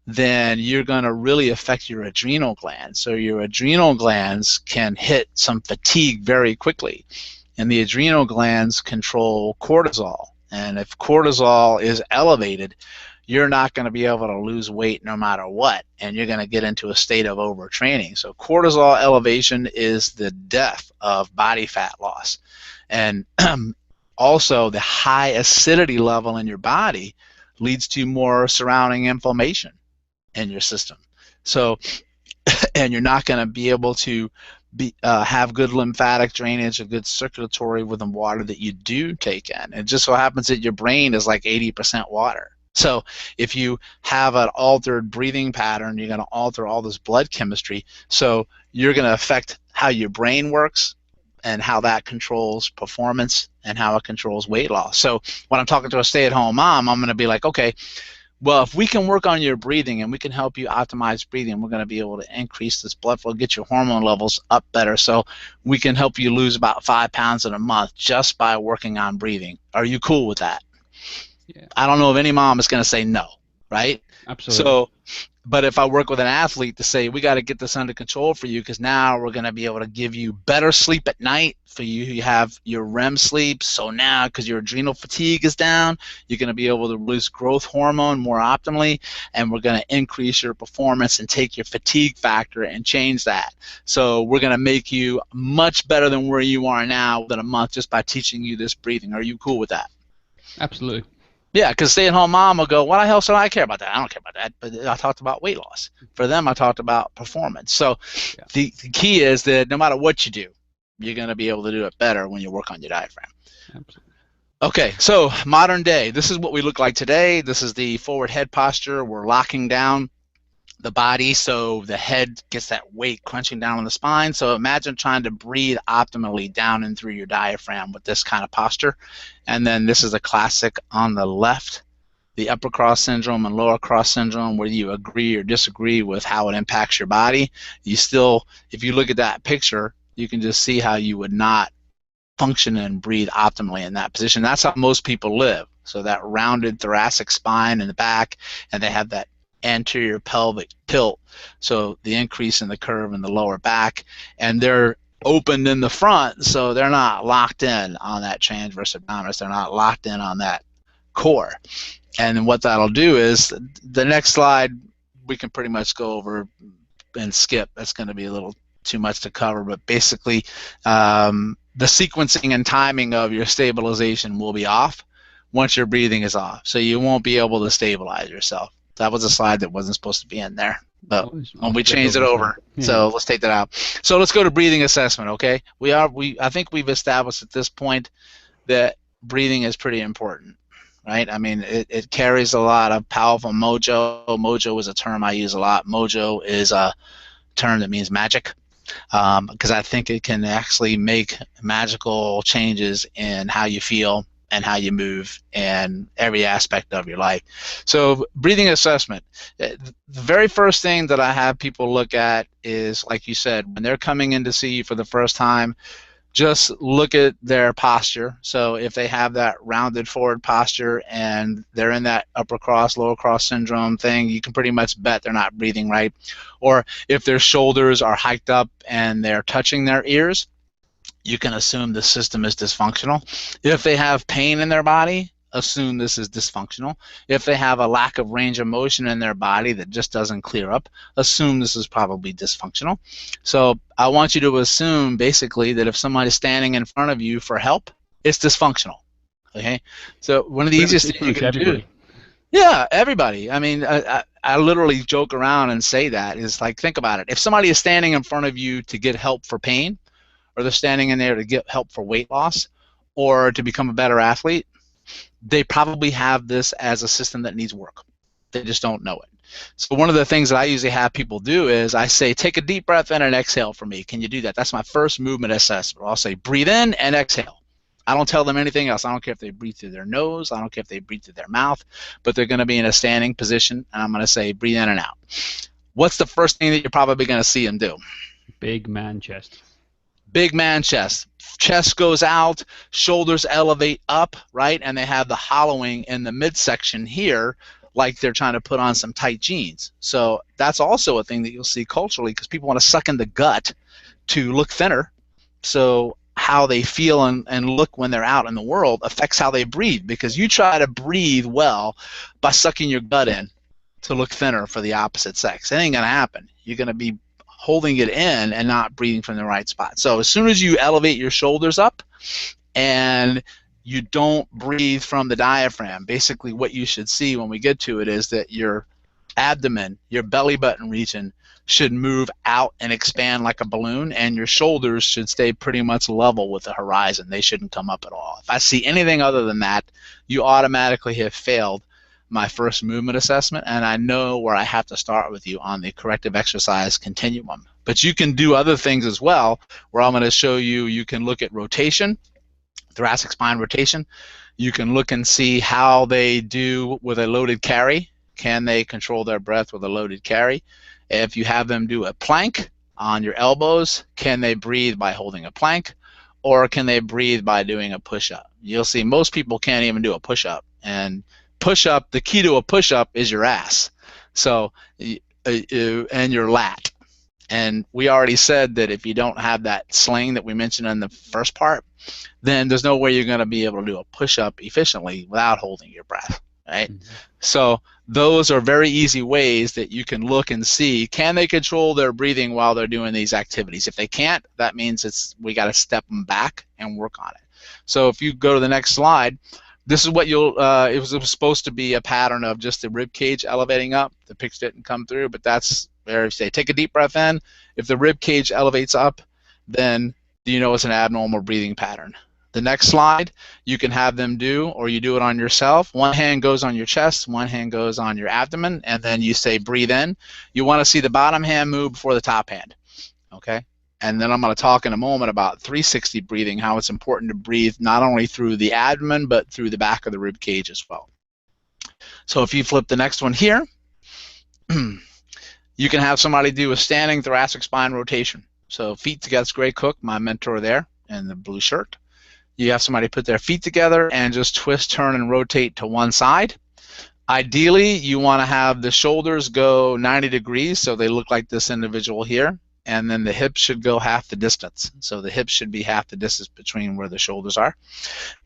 then you're going to really affect your adrenal glands. So your adrenal glands can hit some fatigue very quickly. And the adrenal glands control cortisol. And if cortisol is elevated, you're not going to be able to lose weight no matter what, and you're going to get into a state of overtraining. So cortisol elevation is the death of body fat loss. And also the high acidity level in your body leads to more surrounding inflammation in your system. So, and you're not going to be able to have good lymphatic drainage, a good circulatory with the water that you do take in. It just so happens that your brain is like 80% water. So if you have an altered breathing pattern, you're going to alter all this blood chemistry. So you're going to affect how your brain works and how that controls performance and how it controls weight loss. So when I'm talking to a stay-at-home mom, I'm going to be like, okay, Well, if we can work on your breathing and we can help you optimize breathing, we're going to be able to increase this blood flow, get your hormone levels up better. So we can help you lose about 5 pounds in a month just by working on breathing. Are you cool with that? Yeah, I don't know if any mom is going to say no, right? absolutely. So but if I work with an athlete to say, we got to get this under control for you because now we're going to be able to give you better sleep at night for you. You have your REM sleep. So now, because your adrenal fatigue is down, you're going to be able to release growth hormone more optimally. And we're going to increase your performance and take your fatigue factor and change that. So we're going to make you much better than where you are now within a month just by teaching you this breathing. Are you cool with that? Absolutely. Yeah, because stay-at-home mom will go, "What the hell should I care about that? I don't care about that." But I talked about weight loss. For them, I talked about performance. So Yeah, the key is that no matter what you do, you're going to be able to do it better when you work on your diaphragm. absolutely. Okay, so modern day, this is what we look like today. This is the forward head posture. We're locking down the body so the head gets that weight crunching down on the spine. So imagine trying to breathe optimally down and through your diaphragm with this kind of posture. And then this is a classic on the left, the upper cross syndrome and lower cross syndrome, where you agree or disagree with how it impacts your body. You still, if you look at that picture, you can just see how you would not function and breathe optimally in that position. That's how most people live. So that rounded thoracic spine in the back, and they have that anterior pelvic tilt. So the increase in the curve in the lower back, and they're opened in the front, so they're not locked in on that transverse abdominis. They're not locked in on that core. And what that'll do is the next slide we can pretty much go over and skip. That's going to be a little too much to cover, but basically the sequencing and timing of your stabilization will be off once your breathing is off. So you won't be able to stabilize yourself. That was a slide that wasn't supposed to be in there, but I'll when we skip changed over it this one. over, Yeah, so let's take that out. So let's go to breathing assessment, okay? I think we've established at this point that breathing is pretty important, right? I mean, it carries a lot of powerful mojo. Mojo is a term I use a lot. Mojo is a term that means magic, because I think it can actually make magical changes in how you feel and how you move and every aspect of your life. So breathing assessment, the very first thing that I have people look at is, like you said, when they're coming in to see you for the first time, just look at their posture. So if they have that rounded forward posture and they're in that upper cross, lower cross syndrome thing, you can pretty much bet they're not breathing right. Or if their shoulders are hiked up and they're touching their ears, you can assume the system is dysfunctional. If they have pain in their body, assume this is dysfunctional. If they have a lack of range of motion in their body that just doesn't clear up, assume this is probably dysfunctional. So I want you to assume basically that if somebody's standing in front of you for help, it's dysfunctional. Okay, so one of the pretty much, easiest it's things pretty you much can do, everybody. yeah, everybody. I mean, I literally joke around and say that is like, think about it. If somebody is standing in front of you to get help for pain, or they're standing in there to get help for weight loss, or to become a better athlete, they probably have this as a system that needs work. They just don't know it. So one of the things that I usually have people do is I say, take a deep breath in and exhale for me. Can you do that? That's my first movement assessment. I'll say, breathe in and exhale. I don't tell them anything else. I don't care if they breathe through their nose. I don't care if they breathe through their mouth, but they're going to be in a standing position, and I'm going to say, breathe in and out. What's the first thing that you're probably going to see them do? Big man chest. Big man chest. Chest goes out, shoulders elevate up, right? And they have the hollowing in the midsection here, like they're trying to put on some tight jeans. So that's also a thing that you'll see culturally, because people want to suck in the gut to look thinner. So how they feel and look when they're out in the world affects how they breathe, because you try to breathe well by sucking your gut in to look thinner for the opposite sex. It ain't going to happen. You're going to be holding it in and not breathing from the right spot. So as soon as you elevate your shoulders up and you don't breathe from the diaphragm, basically what you should see when we get to it is that your abdomen, your belly button region, should move out and expand like a balloon, and your shoulders should stay pretty much level with the horizon. They shouldn't come up at all. If I see anything other than that, you automatically have failed my first movement assessment, and I know where I have to start with you on the corrective exercise continuum. But you can do other things as well, where I'm going to show you, you can look at rotation, thoracic spine rotation. You can look and see how they do with a loaded carry. can they control their breath with a loaded carry? If you have them do a plank on your elbows, can they breathe by holding a plank? Or can they breathe by doing a push-up? You'll see most people can't even do a push-up. And push-up, the key to a push-up is your ass. So, and your lat. And we already said that if you don't have that sling that we mentioned in the first part, then there's no way you're going to be able to do a push-up efficiently without holding your breath, right? Mm-hmm. So those are very easy ways that you can look and see, can they control their breathing while they're doing these activities? If they can't, that means we got to step them back and work on it. So if you go to the next slide, this is what it was supposed to be a pattern of just the rib cage elevating up. The picture didn't come through, but that's where you say, take a deep breath in. If the rib cage elevates up, then you know it's an abnormal breathing pattern. The next slide, you can have them do, or you do it on yourself. One hand goes on your chest, one hand goes on your abdomen, and then you say breathe in. You want to see the bottom hand move before the top hand, okay? And then I'm going to talk in a moment about 360 breathing, how it's important to breathe not only through the abdomen, but through the back of the rib cage as well. So if you flip the next one here, you can have somebody do a standing thoracic spine rotation. So feet together, it's Gray Cook, my mentor there in the blue shirt. You have somebody put their feet together and just twist, turn, and rotate to one side. Ideally, you want to have the shoulders go 90 degrees so they look like this individual here, and then the hips should go half the distance. So the hips should be half the distance between where the shoulders are.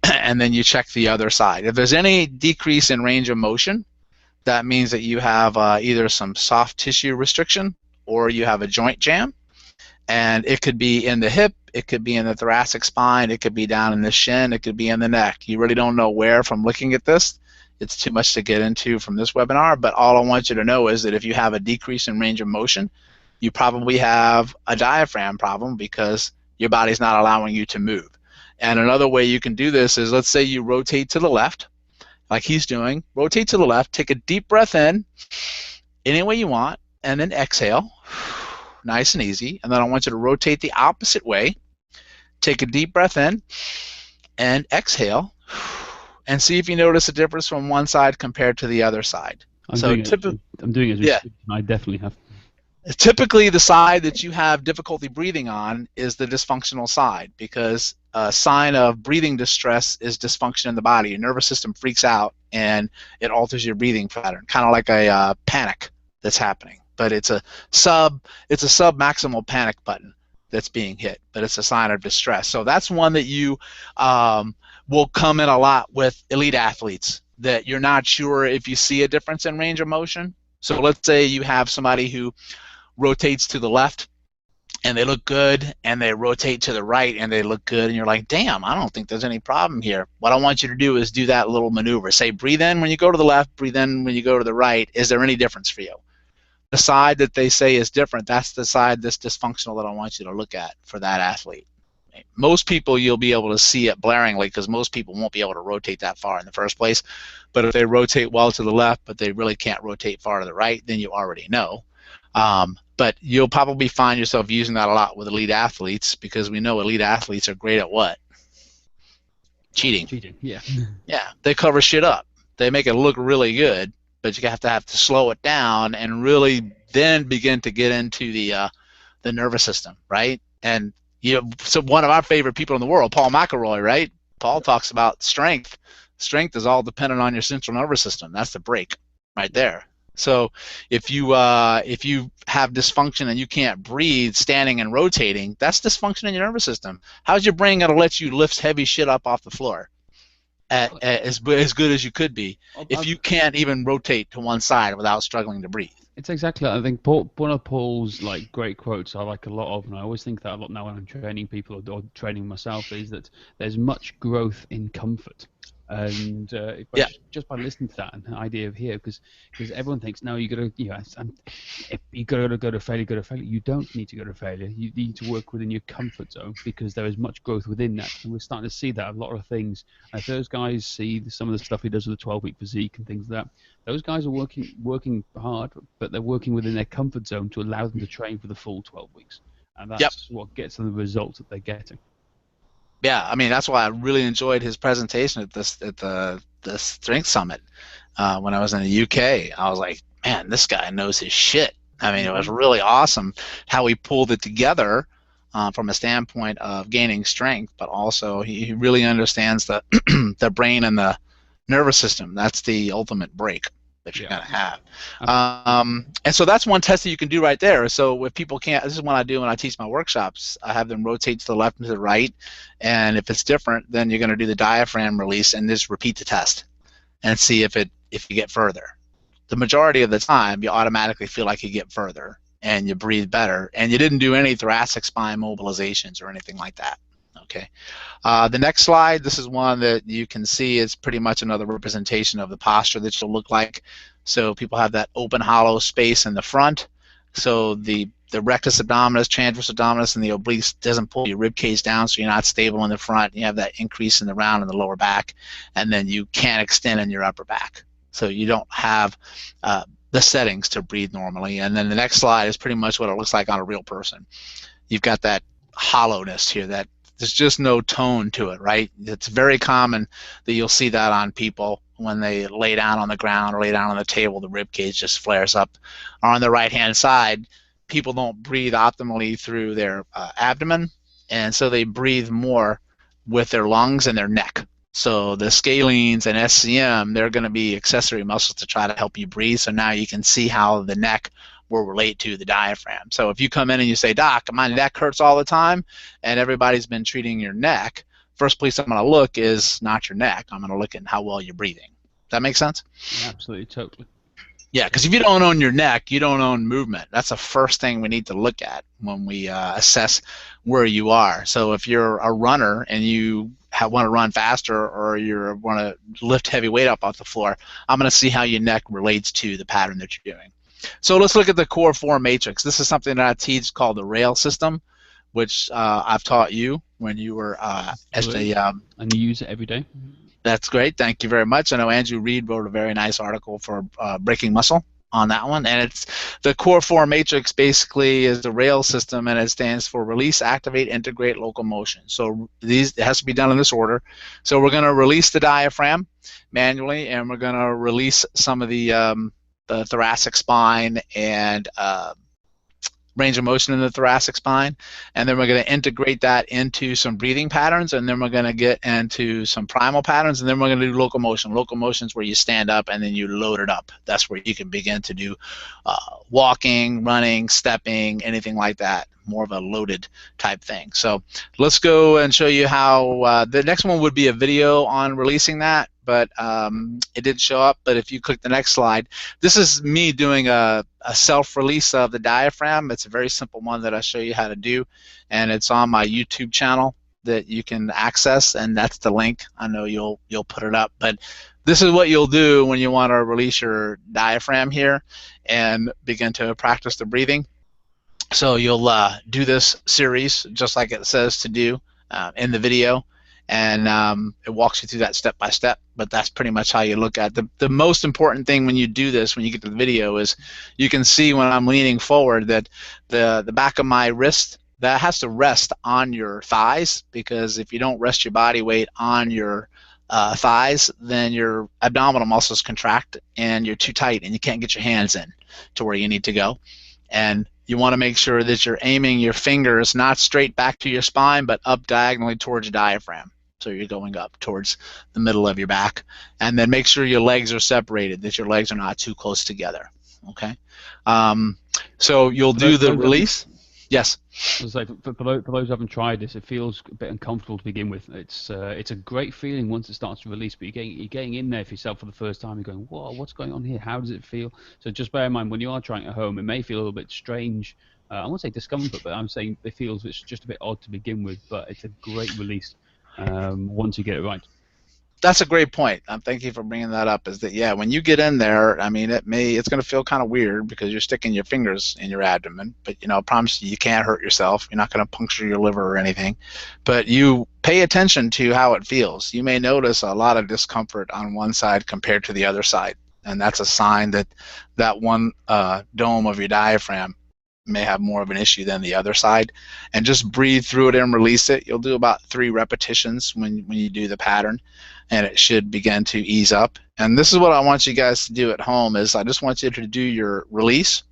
And then you check the other side. If there's any decrease in range of motion, that means that you have either some soft tissue restriction or you have a joint jam. And it could be in the hip, it could be in the thoracic spine, it could be down in the shin, it could be in the neck. You really don't know where from looking at this. It's too much to get into from this webinar, but all I want you to know is that if you have a decrease in range of motion, you probably have a diaphragm problem because your body's not allowing you to move. And another way you can do this is, let's say you rotate to the left, like he's doing. Rotate to the left, take a deep breath in, any way you want, and then exhale. Nice and easy. And then I want you to rotate the opposite way. Take a deep breath in and exhale, and see if you notice a difference from one side compared to the other side. I'm doing it. Yeah. I definitely have. Typically, the side that you have difficulty breathing on is the dysfunctional side, because a sign of breathing distress is dysfunction in the body. Your nervous system freaks out and it alters your breathing pattern, kind of like a panic that's happening. But it's a sub-maximal panic button that's being hit, but it's a sign of distress. So that's one that you will come in a lot with elite athletes, that you're not sure if you see a difference in range of motion. So let's say you have somebody who rotates to the left and they look good, and they rotate to the right and they look good, and you're like, damn, I don't think there's any problem here. What I want you to do is do that little maneuver. Say breathe in when you go to the left, breathe in when you go to the right. Is there any difference for you? The side that they say is different, that's the side that's dysfunctional that I want you to look at for that athlete. Most people, you'll be able to see it blaringly because most people won't be able to rotate that far in the first place. But if they rotate well to the left, but they really can't rotate far to the right, then you already know. But you'll probably find yourself using that a lot with elite athletes, because we know elite athletes are great at what? Cheating. Cheating, yeah. Yeah, they cover shit up. They make it look really good, but you have to slow it down and really then begin to get into the nervous system, right? And so one of our favorite people in the world, Paul McElroy, right? Paul talks about strength. Strength is all dependent on your central nervous system. That's the brake right there. So if you have dysfunction and you can't breathe standing and rotating, that's dysfunction in your nervous system. How's your brain going to let you lift heavy shit up off the floor as good as you could be if you can't even rotate to one side without struggling to breathe? It's exactly. I think one of Paul's great quotes I like a lot of, and I always think that a lot now when I'm training people or training myself, is that there's much growth in comfort. And just by listening to that and the idea of here, because everyone thinks, no, you got to, if you got to go to failure, go to failure. You don't need to go to failure. You need to work within your comfort zone, because there is much growth within that, and we're starting to see that a lot of things. If those guys see some of the stuff he does with the 12-week physique and things like that, those guys are working hard, but they're working within their comfort zone to allow them to train for the full 12 weeks, and that's what gets them the results that they're getting. Yeah, I mean, that's why I really enjoyed his presentation at the Strength Summit. when I was in the UK. I was like, man, this guy knows his shit. I mean, it was Hmm. really awesome how he pulled it together from a standpoint of gaining strength, but also he really understands the the brain and the nervous system. That's the ultimate break that you're Yeah, going to have. absolutely. And so that's one test that you can do right there. So if people can't, this is what I do when I teach my workshops. I have them rotate to the left and to the right. And if it's different, then you're going to do the diaphragm release and just repeat the test and see if you get further. The majority of the time, you automatically feel like you get further and you breathe better. And you didn't do any thoracic spine mobilizations or anything like that. Okay. The next slide, this is one that you can see is pretty much another representation of the posture that you'll look like. So people have that open hollow space in the front. So the rectus abdominis, transverse abdominis, and the obliques doesn't pull your rib cage down, so you're not stable in the front. You have that increase in the round in the lower back, and then you can't extend in your upper back. So you don't have the settings to breathe normally. And then the next slide is pretty much what it looks like on a real person. You've got that hollowness here, that there's just no tone to it, right? It's very common that you'll see that on people when they lay down on the ground or lay down on the table, the rib cage just flares up. Or on the right-hand side, people don't breathe optimally through their abdomen, and so they breathe more with their lungs and their neck. So the scalenes and SCM, they're going to be accessory muscles to try to help you breathe. So now you can see how the neck will relate to the diaphragm. So if you come in and you say, Doc, my neck hurts all the time, and everybody's been treating your neck, first place I'm going to look is not your neck. I'm going to look at how well you're breathing. Does that make sense? Yeah, absolutely, totally. Yeah, because if you don't own your neck, you don't own movement. That's the first thing we need to look at when we assess where you are. So if you're a runner and you want to run faster, or you want to lift heavy weight up off the floor, I'm going to see how your neck relates to the pattern that you're doing. So let's look at the core 4 matrix. This is something that I teach called the rail system, which I've taught you when you were at Absolutely. the And you use it every day. that's great. Thank you very much. I know Andrew Reed wrote a very nice article for Breaking Muscle on that one. And it's the core 4 matrix basically is the rail system, and it stands for release, activate, integrate, locomotion. So it has to be done in this order. So we're going to release the diaphragm manually, and we're going to release some of the thoracic spine and range of motion in the thoracic spine, and then we're going to integrate that into some breathing patterns, and then we're going to get into some primal patterns, and then we're going to do locomotion. Locomotion is where you stand up and then you load it up. That's where you can begin to do walking, running, stepping, anything like that, more of a loaded type thing. So let's go and show you how the next one would be a video on releasing that, but it didn't show up. But if you click the next slide, this is me doing a self-release of the diaphragm. It's a very simple one that I show you how to do, and it's on my YouTube channel that you can access, and that's the link. I know you'll put it up, but this is what you'll do when you want to release your diaphragm here and begin to practice the breathing. So you'll do this series just like it says to do in the video, and it walks you through that step by step. But that's pretty much how you look at the most important thing when you do this, when you get to the video, is you can see when I'm leaning forward that the back of my wrist, that has to rest on your thighs, because if you don't rest your body weight on your thighs, then your abdominal muscles contract and you're too tight and you can't get your hands in to where you need to go. And you want to make sure that you're aiming your fingers not straight back to your spine, but up diagonally towards your diaphragm. So you're going up towards the middle of your back. And then make sure your legs are separated, that your legs are not too close together. Okay? So you'll do the release. Yes. As I say, for those who haven't tried this, it feels a bit uncomfortable to begin with. It's a great feeling once it starts to release, but you're getting in there for yourself for the first time. You're going, whoa, what's going on here? How does it feel? So just bear in mind, when you are trying it at home, it may feel a little bit strange. I won't say discomfort, but I'm saying it feels it's just a bit odd to begin with, but it's a great release once you get it right. That's a great point. Thank you for bringing that up. Is that, yeah, when you get in there, I mean, it's going to feel kind of weird because you're sticking your fingers in your abdomen, but I promise you can't hurt yourself. You're not going to puncture your liver or anything, but you pay attention to how it feels. You may notice a lot of discomfort on one side compared to the other side, and that's a sign that that one dome of your diaphragm may have more of an issue than the other side. And just breathe through it and release it. You'll do about 3 repetitions when you do the pattern. and it should begin to ease up. And this is what I want you guys to do at home is I just want you to do your release.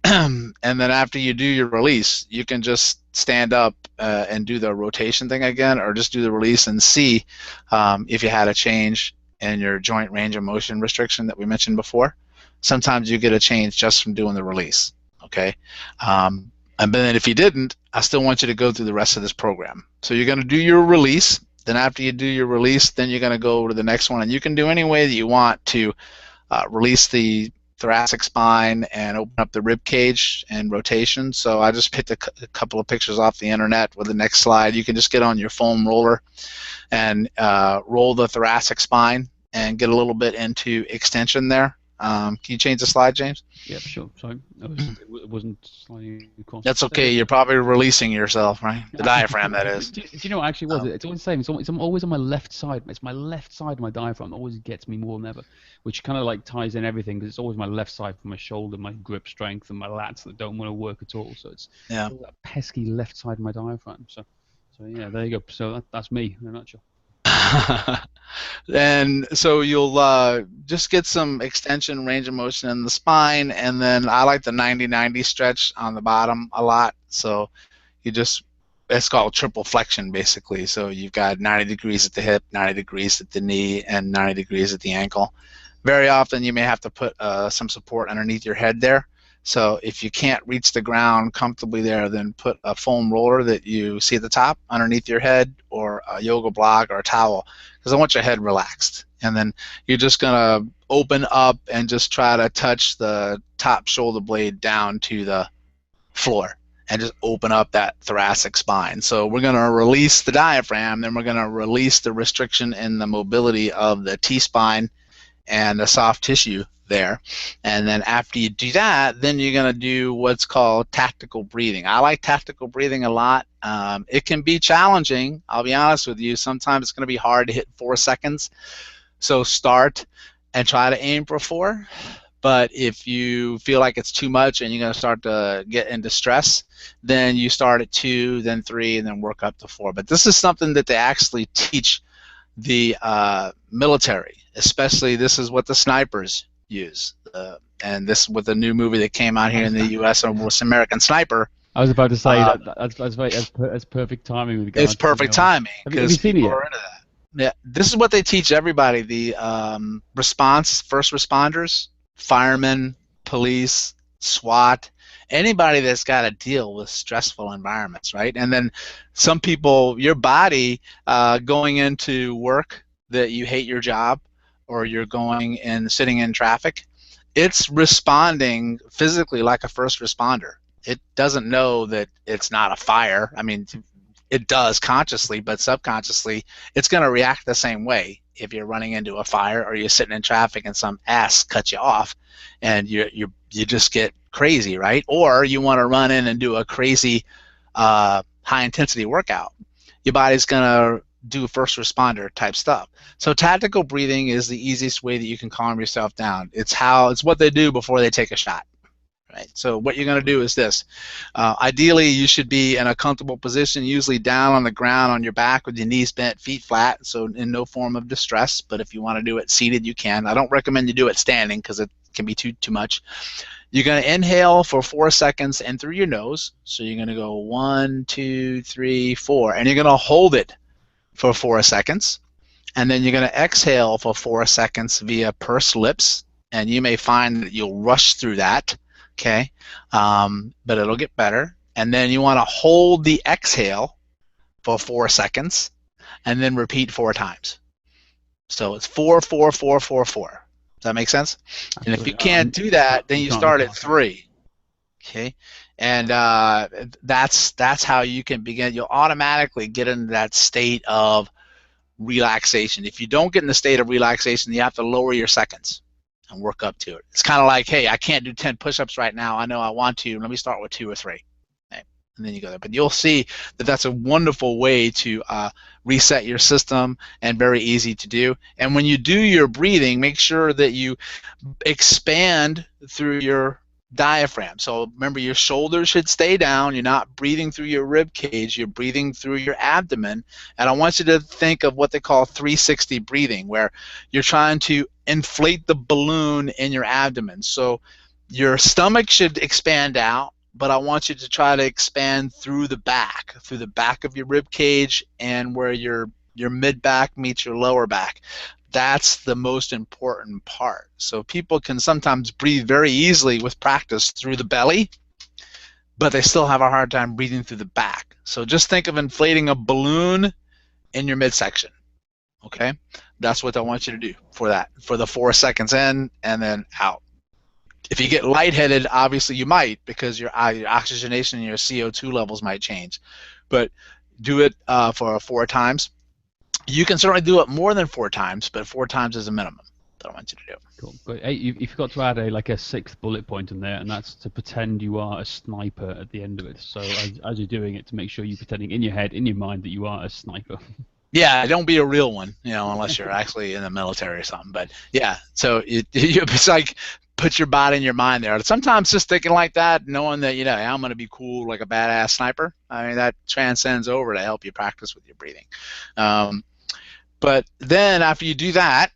And then after you do your release, you can just stand up and do the rotation thing again, or just do the release and see if you had a change in your joint range of motion restriction that we mentioned before. Sometimes you get a change just from doing the release. Okay. And then if you didn't, I still want you to go through the rest of this program. So you're going to do your release. Then after you do your release, then you're going to go to the next one. And you can do any way that you want to release the thoracic spine and open up the rib cage and rotation. So I just picked a couple of pictures off the internet with the next slide. You can just get on your foam roller and roll the thoracic spine and get a little bit into extension there. Can you change the slide, James? Yeah, sure. Sorry, it wasn't sliding across. That's okay. You're probably releasing yourself, right? The diaphragm, that is. Do you know what actually was? It's always the same. It's always on my left side. It's my left side of my diaphragm that always gets me more than ever, which kind of like ties in everything because it's always my left side for my shoulder, my grip strength, and my lats that don't want to work at all. So it's that pesky left side of my diaphragm. So yeah, there you go. So that's me in a nutshell. And so you'll just get some extension, range of motion in the spine, and then I like the 90-90 stretch on the bottom a lot. So you just, it's called triple flexion basically. So you've got 90 degrees at the hip, 90 degrees at the knee, and 90 degrees at the ankle. Very often you may have to put some support underneath your head there. So if you can't reach the ground comfortably there, then put a foam roller that you see at the top underneath your head, or a yoga block or a towel, because I want your head relaxed. And then you're just going to open up and just try to touch the top shoulder blade down to the floor and just open up that thoracic spine. So we're going to release the diaphragm, then we're going to release the restriction in the mobility of the T-spine and the soft tissue there. And then after you do that, then you're going to do what's called tactical breathing. I like tactical breathing a lot. It can be challenging, I'll be honest with you. Sometimes it's going to be hard to hit 4 seconds. So start and try to aim for 4. But if you feel like it's too much and you're going to start to get into stress, then you start at 2, then 3, and then work up to 4. But this is something that they actually teach the military, especially this is what the snipers use. And this with the new movie that came out here in the U.S. was American Sniper. I was about to say that's perfect timing. With it's perfect timing because people are into that. Yeah, this is what they teach everybody: the first responders, firemen, police, SWAT, anybody that's got to deal with stressful environments, right? And then some people, your body going into work that you hate your job, or you're going and sitting in traffic, it's responding physically like a first responder. It doesn't know that it's not a fire. I mean, it does consciously, but subconsciously, it's going to react the same way if you're running into a fire or you're sitting in traffic and some ass cuts you off, and you just get crazy, right? Or you want to run in and do a crazy high intensity workout. Your body's going to do first responder type stuff. So tactical breathing is the easiest way that you can calm yourself down. It's what they do before they take a shot. Right. So what you're going to do is this. Ideally, you should be in a comfortable position, usually down on the ground on your back with your knees bent, feet flat, so in no form of distress. But if you want to do it seated, you can. I don't recommend you do it standing because it can be too much. You're going to inhale for 4 seconds in through your nose. So you're going to go 1, 2, 3, 4, and you're going to hold it for 4 seconds. And then you're going to exhale for 4 seconds via pursed lips, and you may find that you'll rush through that. Okay, but it'll get better. And then you want to hold the exhale for 4 seconds, and then repeat 4 times. So it's 4, 4, 4, 4, 4. Does that make sense? Absolutely. And if you can't do that, then you start at 3. Okay, and that's how you can begin. You'll automatically get into that state of relaxation. If you don't get in the state of relaxation, you have to lower your seconds and work up to it. It's kind of like, hey, I can't do 10 push-ups right now. I know I want to. Let me start with 2 or 3. Okay. And then you go there. But you'll see that that's a wonderful way to reset your system and very easy to do. And when you do your breathing, make sure that you expand through your diaphragm. So remember, your shoulders should stay down. You're not breathing through your rib cage. You're breathing through your abdomen. And I want you to think of what they call 360 breathing, where you're trying to inflate the balloon in your abdomen. So your stomach should expand out, but I want you to try to expand through the back of your rib cage, and where your mid back meets your lower back. That's the most important part. So people can sometimes breathe very easily with practice through the belly, but they still have a hard time breathing through the back. So just think of inflating a balloon in your midsection. Okay, that's what I want you to do for that, for the 4 seconds in and then out. If you get lightheaded, obviously you might, because your oxygenation and your CO2 levels might change. But do it for 4 times. You can certainly do it more than 4 times, but 4 times is a minimum that I want you to do. Cool. But hey, you forgot to add a sixth bullet point in there, and that's to pretend you are a sniper at the end of it. So as you're doing it, to make sure you're pretending in your head, in your mind, that you are a sniper. Yeah, don't be a real one, unless you're actually in the military or something. But yeah, so it's like put your body and your mind there. Sometimes just thinking like that, knowing that I'm going to be cool like a badass sniper. I mean, that transcends over to help you practice with your breathing. But then after you do that,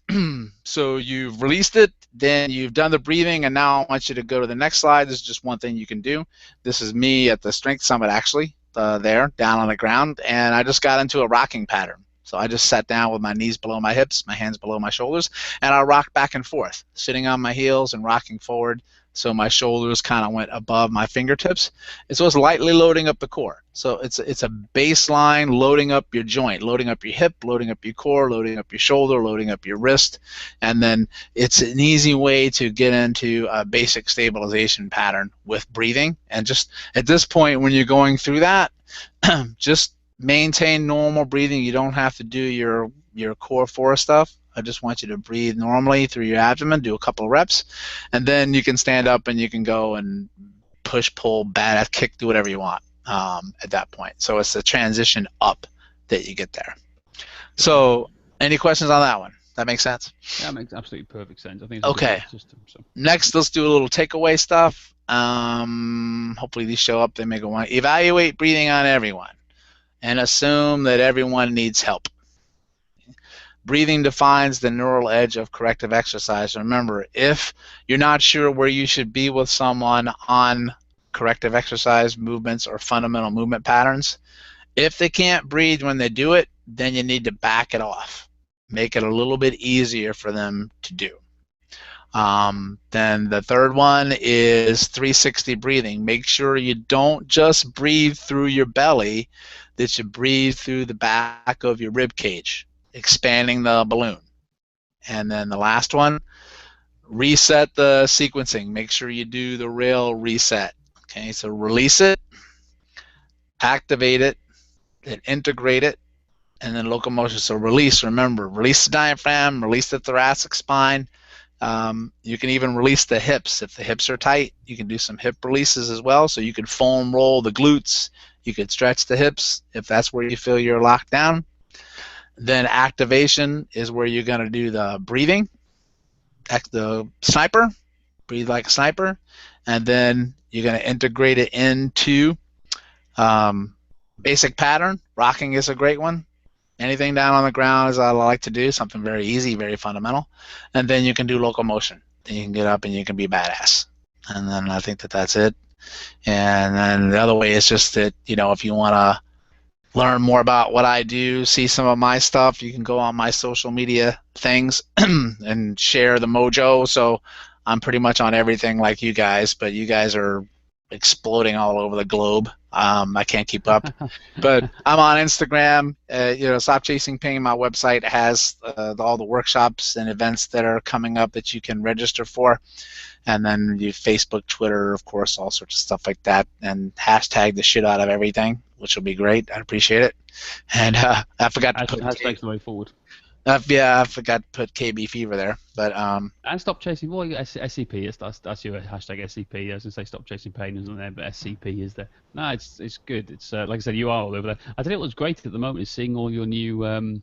so you've released it, then you've done the breathing, and now I want you to go to the next slide. This is just one thing you can do. This is me at the Strength Summit, actually, there, down on the ground, and I just got into a rocking pattern. So I just sat down with my knees below my hips, my hands below my shoulders, and I rocked back and forth, sitting on my heels and rocking forward. So my shoulders kind of went above my fingertips. And so it's lightly loading up the core. So it's a baseline loading up your joint, loading up your hip, loading up your core, loading up your shoulder, loading up your wrist. And then it's an easy way to get into a basic stabilization pattern with breathing. And just at this point, when you're going through that, just maintain normal breathing. You don't have to do your core 4 stuff. I just want you to breathe normally through your abdomen, do a couple of reps, and then you can stand up and you can go and push, pull, badass, kick, do whatever you want at that point. So it's a transition up that you get there. So any questions on that one? That makes sense? Yeah, it makes absolutely perfect sense. I think it's a okay. good system. So. Next, let's do a little takeaway stuff. Hopefully these show up. They make one. Evaluate breathing on everyone and assume that everyone needs help. Breathing defines the neural edge of corrective exercise. Remember, if you're not sure where you should be with someone on corrective exercise movements or fundamental movement patterns, if they can't breathe when they do it, then you need to back it off. Make it a little bit easier for them to do. Then the third one is 360 breathing. Make sure you don't just breathe through your belly, that you breathe through the back of your rib cage, expanding the balloon. And then the last one, reset the sequencing. Make sure you do the rail reset. Okay, so release it, activate it, then integrate it, and then locomotion. So release, remember, release the diaphragm, release the thoracic spine. You can even release the hips. If the hips are tight, you can do some hip releases as well. So you can foam roll the glutes. You could stretch the hips if that's where you feel you're locked down. Then activation is where you're going to do the breathing, the sniper, breathe like a sniper, and then you're going to integrate it into basic pattern. Rocking is a great one. Anything down on the ground is I like to do, something very easy, very fundamental. And then you can do locomotion. Then you can get up and you can be badass. And then I think that that's it. And then the other way is just that, if you want to learn more about what I do, see some of my stuff, you can go on my social media things and share the mojo. So I'm pretty much on everything like you guys, but you guys are exploding all over the globe. I can't keep up. But I'm on Instagram. Stop Chasing Pain. My website has all the workshops and events that are coming up that you can register for. And then you Facebook, Twitter, of course, all sorts of stuff like that. And hashtag the shit out of everything, which will be great. I'd appreciate it. And I forgot to put hashtag's the way forward. Yeah, I forgot to put KB fever there, but And stop chasing. Well, SCP is that's your hashtag SCP. I was gonna say stop chasing pain isn't there, but SCP is there. No, it's good. It's like I said, you are all over there. I tell you what's great at the moment is seeing all your new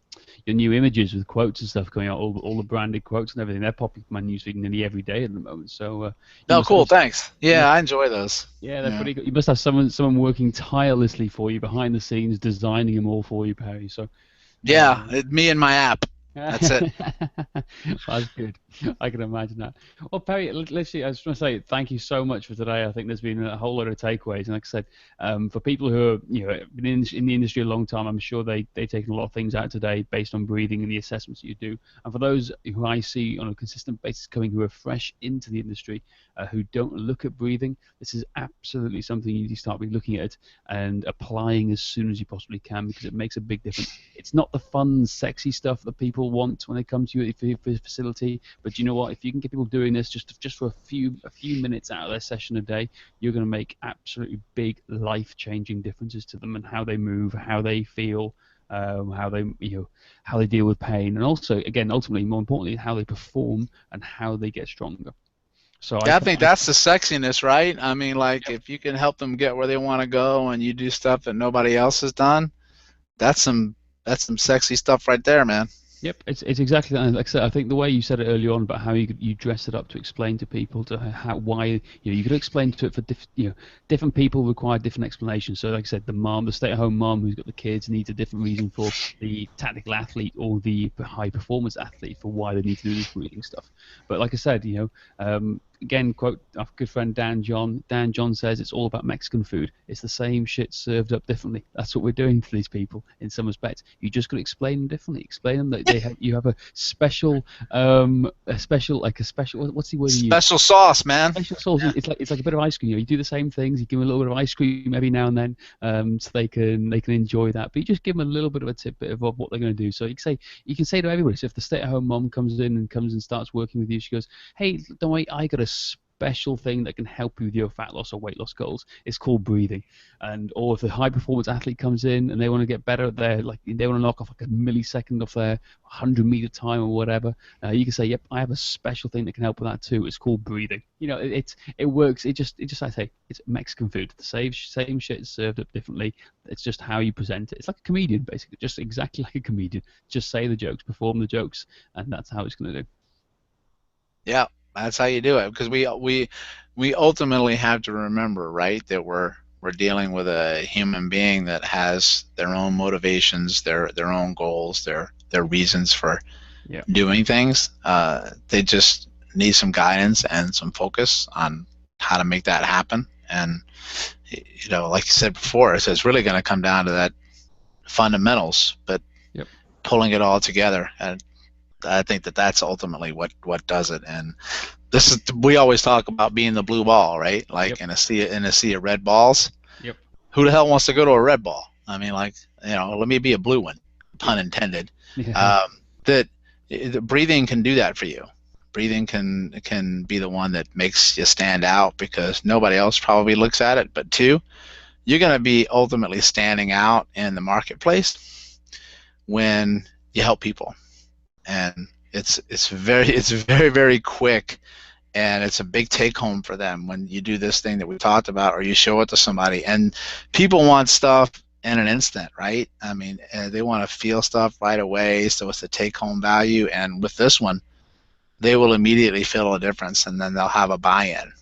images with quotes and stuff coming out, all the branded quotes and everything. They're popping up my newsfeed nearly every day at the moment. So you no, must have cool, thanks. you Yeah, must I enjoy those. yeah, they're Yeah, pretty good. You must have someone working tirelessly for you behind the scenes, designing them all for you, Perry. So. yeah, Uh, me and my app. That's it. That's good. I can imagine that. Well, Perry, literally, I just want to say thank you so much for today. I think there's been a whole lot of takeaways, and like I said, for people who are been in the industry a long time, I'm sure they taken a lot of things out today based on breathing and the assessments that you do. And for those who I see on a consistent basis coming who are fresh into the industry, who don't look at breathing, this is absolutely something you need to start looking at and applying as soon as you possibly can because it makes a big difference. It's not the fun, sexy stuff that people want when they come to you for your facility. But you know what? If you can get people doing this just for a few minutes out of their session a day, you're going to make absolutely big life-changing differences to them and how they move, how they feel, how they how they deal with pain, and also again ultimately more importantly how they perform and how they get stronger. So Yeah, I think that's the sexiness, right? I mean, like yep. if you can help them get where they want to go, and you do stuff that nobody else has done, that's some that's some sexy stuff right there, man. Yep, it's exactly that. Like I said, I think the way you said it earlier on about how you dress it up to explain to people to how why you could explain to it for different people require different explanations. So like I said, the stay-at-home mom who's got the kids needs a different reason for the tactical athlete or the high performance athlete for why they need to do this breathing stuff. But like I said, again, quote our good friend Dan John. Dan John says it's all about Mexican food. It's the same shit served up differently. That's what we're doing to these people in some respects. You just got to explain them differently. Explain them that you have a special. What's the word you use? Special sauce, man. Special sauce. Yeah. It's like a bit of ice cream. You do the same things. You give them a little bit of ice cream every now and then, so they can enjoy that. But you just give them a little bit of a tidbit of what they're going to do. So you can say to everybody. So if the stay-at-home mom comes and starts working with you, she goes, "Hey, don't worry, I got a special thing that can help you with your fat loss or weight loss goals. It's called breathing." And or if the high performance athlete comes in and they want to get better at their they want to knock off like a millisecond off their 100-meter time or whatever, you can say, "Yep, I have a special thing that can help with that too. It's called breathing." It works. It just I say it's Mexican food. The same shit served up differently. It's just how you present it. It's like a comedian basically, just exactly like a comedian. Just say the jokes, perform the jokes, and that's how it's going to do. Yeah, that's how you do it. Because we ultimately have to remember, right, that we're dealing with a human being that has their own motivations, their own goals, their reasons for Yeah. doing things. They just need some guidance and some focus on how to make that happen. And like you said before, it's really going to come down to that fundamentals, but Yep. pulling it all together. And I think that that's ultimately what does it. And this is we always talk about being the blue ball, right? Like Yep. in a sea of red balls. Yep. Who the hell wants to go to a red ball? I mean, like let me be a blue one, Yep. pun intended. Yeah. That breathing can do that for you. Breathing can be the one that makes you stand out because nobody else probably looks at it. But two, you're going to be ultimately standing out in the marketplace when you help people, and it's very very quick, and it's a big take home for them when you do this thing that we talked about or you show it to somebody. And people want stuff in an instant, right? I mean, they want to feel stuff right away, so it's a take home value. And with this one, they will immediately feel a difference, and then they'll have a buy-in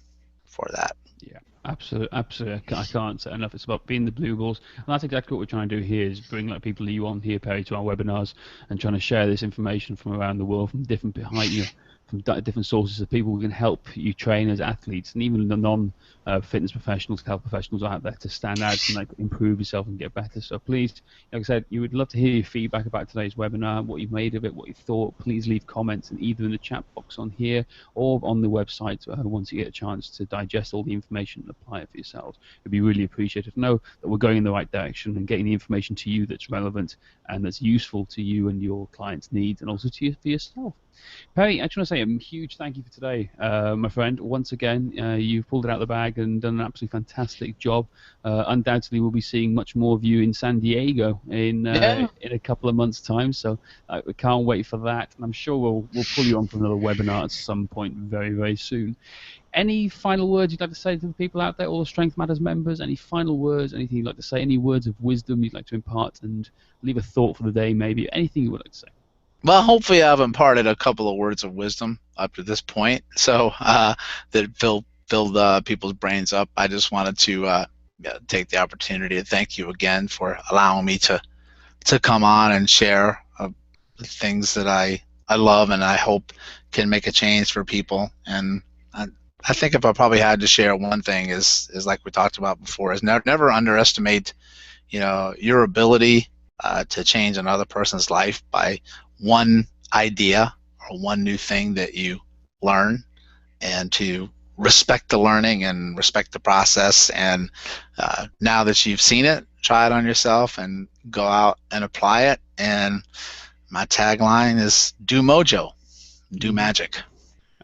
for that. Yeah, absolutely, absolutely. I can't say enough. It's about being the blue balls, and that's exactly what we're trying to do here: is bring like people you on here, Perry, to our webinars, and trying to share this information from around the world, from different behind from different sources of people who can help you train as athletes, and even the non-fitness professionals, health professionals are out there to stand out and like improve yourself and get better. So please, like I said, you would love to hear your feedback about today's webinar, what you've made of it, what you thought. Please leave comments, and either in the chat box on here or on the website once you get a chance to digest all the information and apply it for yourselves. It'd be really appreciated. Know that we're going in the right direction and getting the information to you that's relevant and that's useful to you and your clients' needs, and also to you for yourself. Perry, I just want to say a huge thank you for today, my friend. Once again, you've pulled it out of the bag. hashtag and done an absolutely fantastic job. Undoubtedly, we'll be seeing much more of you in San Diego Yeah. in a couple of months' time. So we can't wait for that, and I'm sure we'll pull you on for another webinar at some point very, very soon. Any final words you'd like to say to the people out there, all the Strength Matters members? Any final words? Anything you'd like to say? Any words of wisdom you'd like to impart and leave a thought for the day? Maybe anything you would like to say. Well, hopefully I've imparted a couple of words of wisdom up to this point, so that filled people's brains up. I just wanted to yeah, take the opportunity to thank you again for allowing me to come on and share the things that I love and I hope can make a change for people. And I, I think if I probably had to share one thing is like we talked about before, is never underestimate your ability to change another person's life by one idea or one new thing that you learn, and to respect the learning and respect the process. And now that you've seen it, try it on yourself and go out and apply it. And my tagline is do mojo, do Mm-hmm. magic.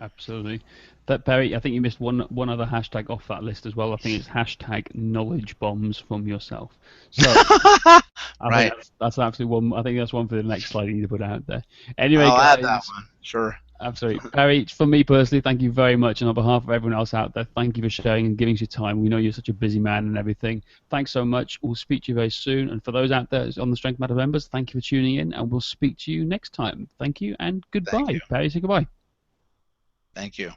Absolutely. But Barry, I think you missed one other hashtag off that list as well. I think it's hashtag knowledge bombs from yourself. So I think Right. that's absolutely one. I think that's one for the next slide you need to put out there. Anyway, I'll add that guys, one. Sure. absolutely. Barry, for me personally, thank you very much. And on behalf of everyone else out there, thank you for sharing and giving us your time. We know you're such a busy man and everything. Thanks so much. We'll speak to you very soon. And for those out there on the Strength Matter members, thank you for tuning in. And we'll speak to you next time. Thank you and Thank goodbye. you. Barry, say goodbye. Thank you.